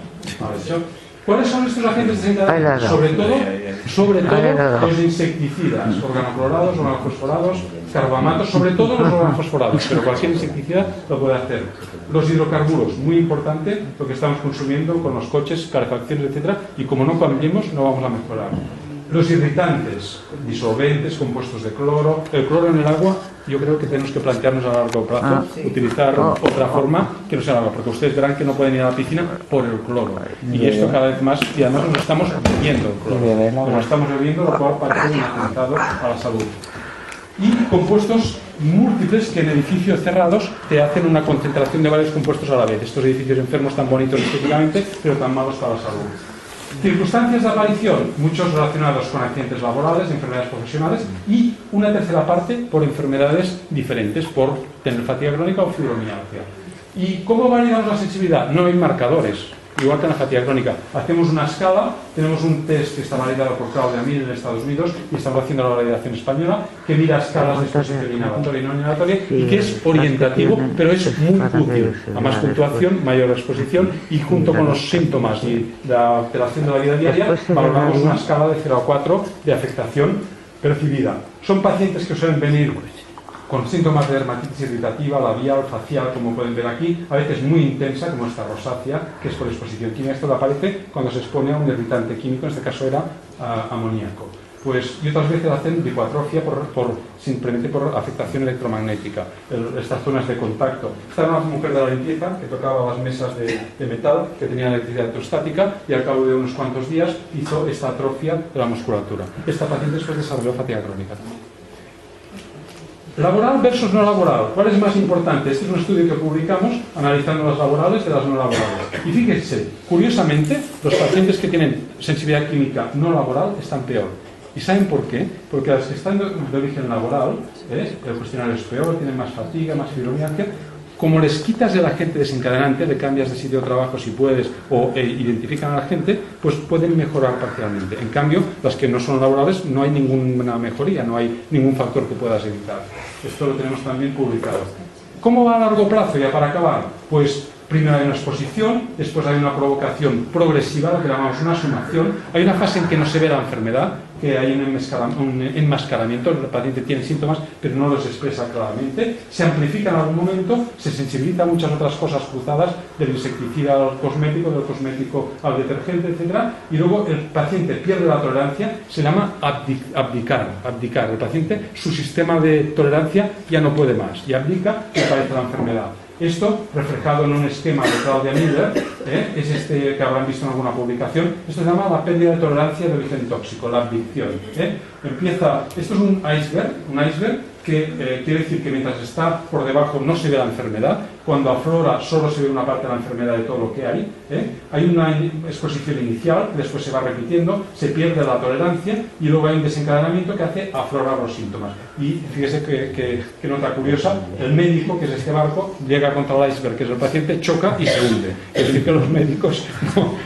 ¿Cuáles son estos agentes desencadenantes? Sobre todo los insecticidas, organoclorados, organofosforados, carbamatos, sobre todo los organofosforados, pero cualquier insecticida lo puede hacer. Los hidrocarburos, muy importante lo que estamos consumiendo con los coches, calefacciones, etcétera, y como no cambiemos no vamos a mejorar. Los irritantes, disolventes, compuestos de cloro. El cloro en el agua, yo creo que tenemos que plantearnos a largo plazo utilizar otra forma que no sea el agua, porque ustedes verán que no pueden ir a la piscina por el cloro. Y esto cada vez más, y además nos estamos bebiendo el cloro. Nos estamos bebiendo, lo cual parece un atentado a la salud. Y compuestos múltiples que en edificios cerrados te hacen una concentración de varios compuestos a la vez. Estos edificios enfermos tan bonitos estéticamente, pero tan malos para la salud. Circunstancias de aparición, muchos relacionados con accidentes laborales, enfermedades profesionales, y una tercera parte por enfermedades diferentes, por tener fatiga crónica o fibromialgia. ¿Y cómo validamos la sensibilidad? No hay marcadores, igual que en la fatiga crónica. Hacemos una escala, tenemos un test que está validado por Claudia Mir en Estados Unidos y estamos haciendo la validación española, que mira escalas de exposición inhalatoria y no inhalatoria y que es orientativo, pero es muy útil. A más puntuación, mayor exposición, y junto con los síntomas y la alteración de la vida diaria, valoramos una escala de 0 a 4 de afectación percibida. Son pacientes que suelen venir con síntomas de dermatitis irritativa, labial, facial, como pueden ver aquí, a veces muy intensa, como esta rosácea, que es por exposición química. Esto aparece cuando se expone a un irritante químico, en este caso era amoníaco. Pues, y otras veces hacen dicoatrofia simplemente por afectación electromagnética, estas zonas de contacto. Esta era una mujer de la limpieza que tocaba las mesas de metal, que tenía electricidad electrostática, y al cabo de unos cuantos días hizo esta atrofia de la musculatura. Esta paciente después desarrolló fatiga crónica. Laboral versus no laboral. ¿Cuál es más importante? Este es un estudio que publicamos analizando las laborales de las no laborales. Y fíjense, curiosamente, los pacientes que tienen sensibilidad química no laboral están peor. ¿Y saben por qué? Porque las que están de origen laboral, el cuestionario es peor, tienen más fatiga, más fibromialgia. Como les quitas el agente desencadenante, le cambias de sitio de trabajo si puedes o identifican a la gente, pues pueden mejorar parcialmente. En cambio, las que no son laborales no hay ninguna mejoría, no hay ningún factor que puedas evitar. Esto lo tenemos también publicado. ¿Cómo va a largo plazo? Ya para acabar, pues primero hay una exposición, después hay una provocación progresiva, lo que llamamos una sumación. Hay una fase en que no se ve la enfermedad, que hay un enmascaramiento, el paciente tiene síntomas, pero no los expresa claramente. Se amplifica en algún momento, se sensibiliza a muchas otras cosas cruzadas, del insecticida al cosmético, del cosmético al detergente, etc. Y luego el paciente pierde la tolerancia, se llama abdicar. El paciente, su sistema de tolerancia ya no puede más, y abdica y aparece la enfermedad. Esto, reflejado en un esquema de Claudia Miller, es este que habrán visto en alguna publicación. Esto se llama la pérdida de tolerancia de origen tóxico, la abdicción. Esto es un iceberg que quiere decir que mientras está por debajo no se ve la enfermedad. Cuando aflora solo se ve una parte de la enfermedad de todo lo que hay. Hay una exposición inicial, después se va repitiendo, se pierde la tolerancia y luego hay un desencadenamiento que hace aflorar los síntomas. Y fíjese que nota curiosa, el médico, que es este barco, llega contra el iceberg, que es el paciente, choca y se hunde. Es decir, que los médicos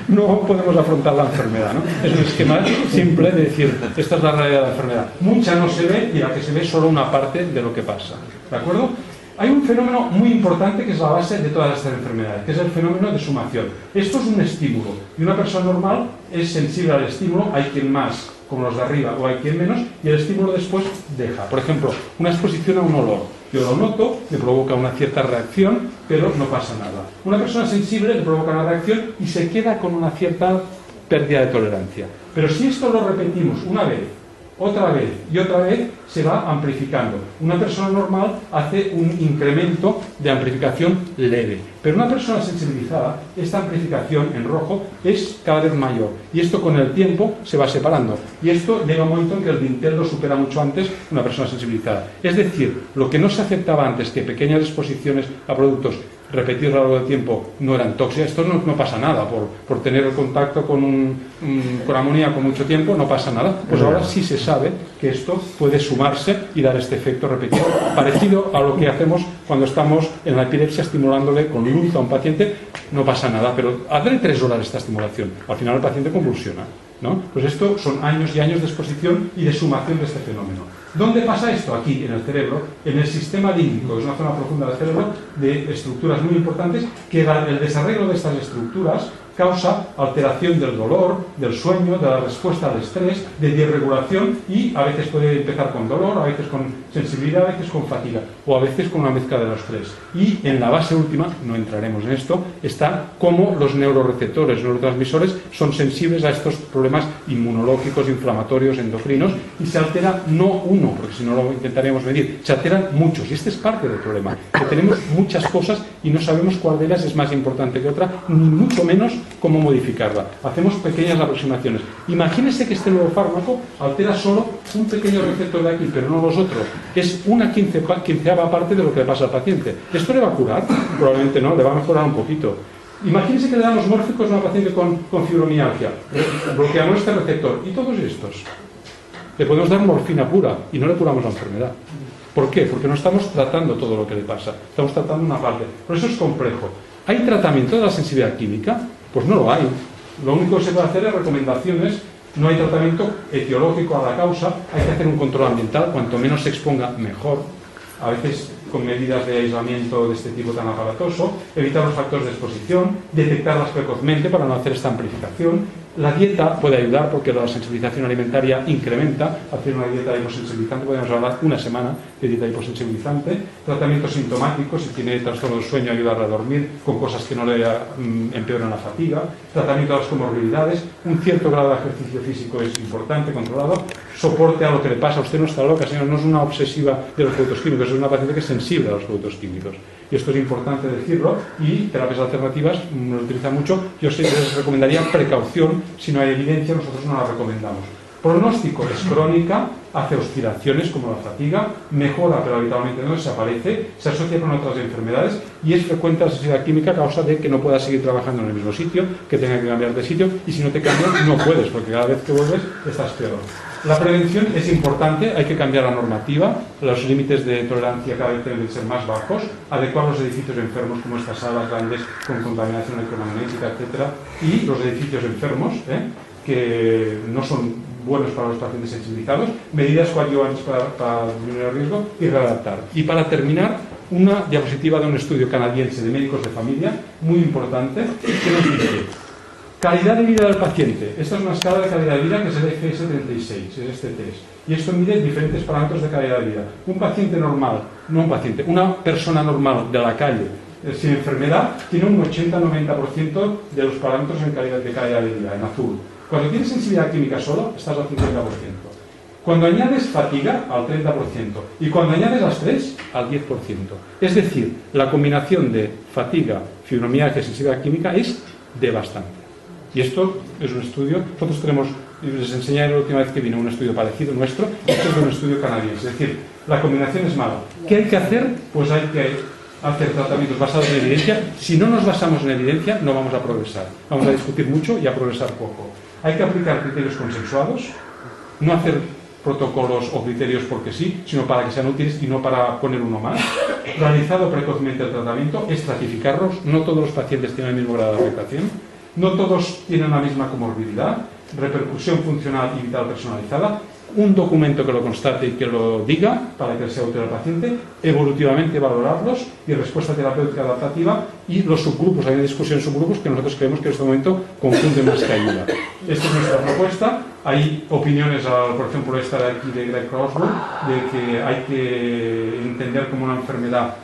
no podemos afrontar la enfermedad, ¿no? Es un esquema simple de decir, esta es la realidad de la enfermedad. Mucha no se ve y la que se ve solo una parte de lo que pasa. ¿De acuerdo? Hay un fenómeno muy importante que es la base de todas estas enfermedades, que es el fenómeno de sumación. Esto es un estímulo y una persona normal es sensible al estímulo, hay quien más, como los de arriba, o hay quien menos, y el estímulo después deja. Por ejemplo, una exposición a un olor. Yo lo noto, le provoca una cierta reacción, pero no pasa nada. Una persona sensible le provoca una reacción y se queda con una cierta pérdida de tolerancia. Pero si esto lo repetimos una vez, otra vez y otra vez, se va amplificando. Una persona normal hace un incremento de amplificación leve, pero una persona sensibilizada, esta amplificación en rojo es cada vez mayor, y esto con el tiempo se va separando, y esto llega a un momento en que el dintel lo supera mucho antes una persona sensibilizada. Es decir, lo que no se aceptaba antes, que pequeñas exposiciones a productos repetir a lo largo del tiempo no eran tóxicas, esto no pasa nada por tener el contacto con amoníaco mucho tiempo, no pasa nada. Pues ahora sí se sabe que esto puede sumarse y dar este efecto repetido, parecido a lo que hacemos cuando estamos en la epilepsia estimulándole con luz a un paciente. No pasa nada, pero hazle 3 horas esta estimulación, al final el paciente convulsiona, ¿no? Pues esto son años y años de exposición y de sumación de este fenómeno. ¿Dónde pasa esto? Aquí, en el cerebro, en el sistema límbico, que es una zona profunda del cerebro de estructuras muy importantes, que el desarrollo de estas estructuras causa alteración del dolor, del sueño, de la respuesta al estrés, de disregulación, y a veces puede empezar con dolor, a veces con sensibilidad, a veces con fatiga, o a veces con una mezcla de los tres. Y en la base última, no entraremos en esto, está cómo los neuroreceptores, neurotransmisores, son sensibles a estos problemas inmunológicos, inflamatorios, endocrinos, y se altera no uno, porque si no lo intentaríamos medir, se alteran muchos, y este es parte del problema, que tenemos muchas cosas y no sabemos cuál de ellas es más importante que otra, ni mucho menos cómo modificarla. Hacemos pequeñas aproximaciones. Imagínese que este nuevo fármaco altera solo un pequeño receptor de aquí, pero no los otros. Es una quinceava parte de lo que le pasa al paciente. ¿Esto le va a curar? Probablemente no, le va a mejorar un poquito. Imagínese que le damos mórficos a una paciente con fibromialgia. Bloqueamos este receptor. ¿Y todos estos? Le podemos dar morfina pura y no le curamos la enfermedad. ¿Por qué? Porque no estamos tratando todo lo que le pasa. Estamos tratando una parte. Por eso es complejo. ¿Hay tratamiento de la sensibilidad química? Pues no lo hay. Lo único que se puede hacer es recomendaciones. No hay tratamiento etiológico a la causa. Hay que hacer un control ambiental. Cuanto menos se exponga, mejor. A veces con medidas de aislamiento de este tipo tan aparatoso. Evitar los factores de exposición. Detectarlas precozmente para no hacer esta amplificación. La dieta puede ayudar porque la sensibilización alimentaria incrementa. Hacer una dieta hiposensibilizante, podemos hablar una semana de dieta hiposensibilizante. Tratamiento sintomático, si tiene trastorno del sueño, ayudarle a dormir con cosas que no le empeoran la fatiga. Tratamiento de las comorbilidades. Un cierto grado de ejercicio físico es importante, controlado. Soporte a lo que le pasa. Usted no está loca, señor, no es una obsesiva de los productos químicos, es una paciente que es sensible a los productos químicos. Y esto es importante decirlo. Y terapias alternativas no lo utilizan mucho. Yo sí les recomendaría precaución. Si no hay evidencia, nosotros no la recomendamos. Pronóstico es crónica, hace oscilaciones como la fatiga, mejora pero habitualmente no desaparece, se asocia con otras enfermedades y es frecuente la necesidad química a causa de que no puedas seguir trabajando en el mismo sitio, que tenga que cambiar de sitio y si no te cambias no puedes porque cada vez que vuelves estás peor. La prevención es importante, hay que cambiar la normativa, los límites de tolerancia cada vez deben ser más bajos, adecuar los edificios enfermos como estas salas grandes con contaminación electromagnética, etc. y los edificios enfermos, que no son buenos para los pacientes sensibilizados, medidas coadyuvantes para disminuir el riesgo y readaptar. Y para terminar, una diapositiva de un estudio canadiense de médicos de familia, muy importante, que nos dice: calidad de vida del paciente. Esta es una escala de calidad de vida que es el FS36, es este test. Y esto mide diferentes parámetros de calidad de vida. Un paciente normal, no un paciente, una persona normal de la calle, sin enfermedad, tiene un 80-90% de los parámetros de calidad de vida, en azul. Cuando tienes sensibilidad química solo, estás al 50%. Cuando añades fatiga, al 30%. Y cuando añades las tres, al 10%. Es decir, la combinación de fatiga, fibromialgia y sensibilidad química es devastante. Y esto es un estudio, nosotros tenemos, les enseñé la última vez que vino un estudio parecido nuestro, esto es de un estudio canadiense, es decir, la combinación es mala. ¿Qué hay que hacer? Pues hay que hacer tratamientos basados en evidencia. Si no nos basamos en evidencia, no vamos a progresar. Vamos a discutir mucho y a progresar poco. Hay que aplicar criterios consensuados, no hacer protocolos o criterios porque sí, sino para que sean útiles y no para poner uno más. Realizado precozmente el tratamiento, estratificarlos, no todos los pacientes tienen el mismo grado de afectación. No todos tienen la misma comorbilidad, repercusión funcional y vital personalizada, un documento que lo constate y que lo diga para que sea útil al paciente, evolutivamente valorarlos y respuesta terapéutica adaptativa y los subgrupos, hay una discusión en subgrupos que nosotros creemos que en este momento confunden más que ayuda. Esta es nuestra propuesta. Hay opiniones, por ejemplo esta de aquí de Greg Crosswood, de que hay que entender como una enfermedad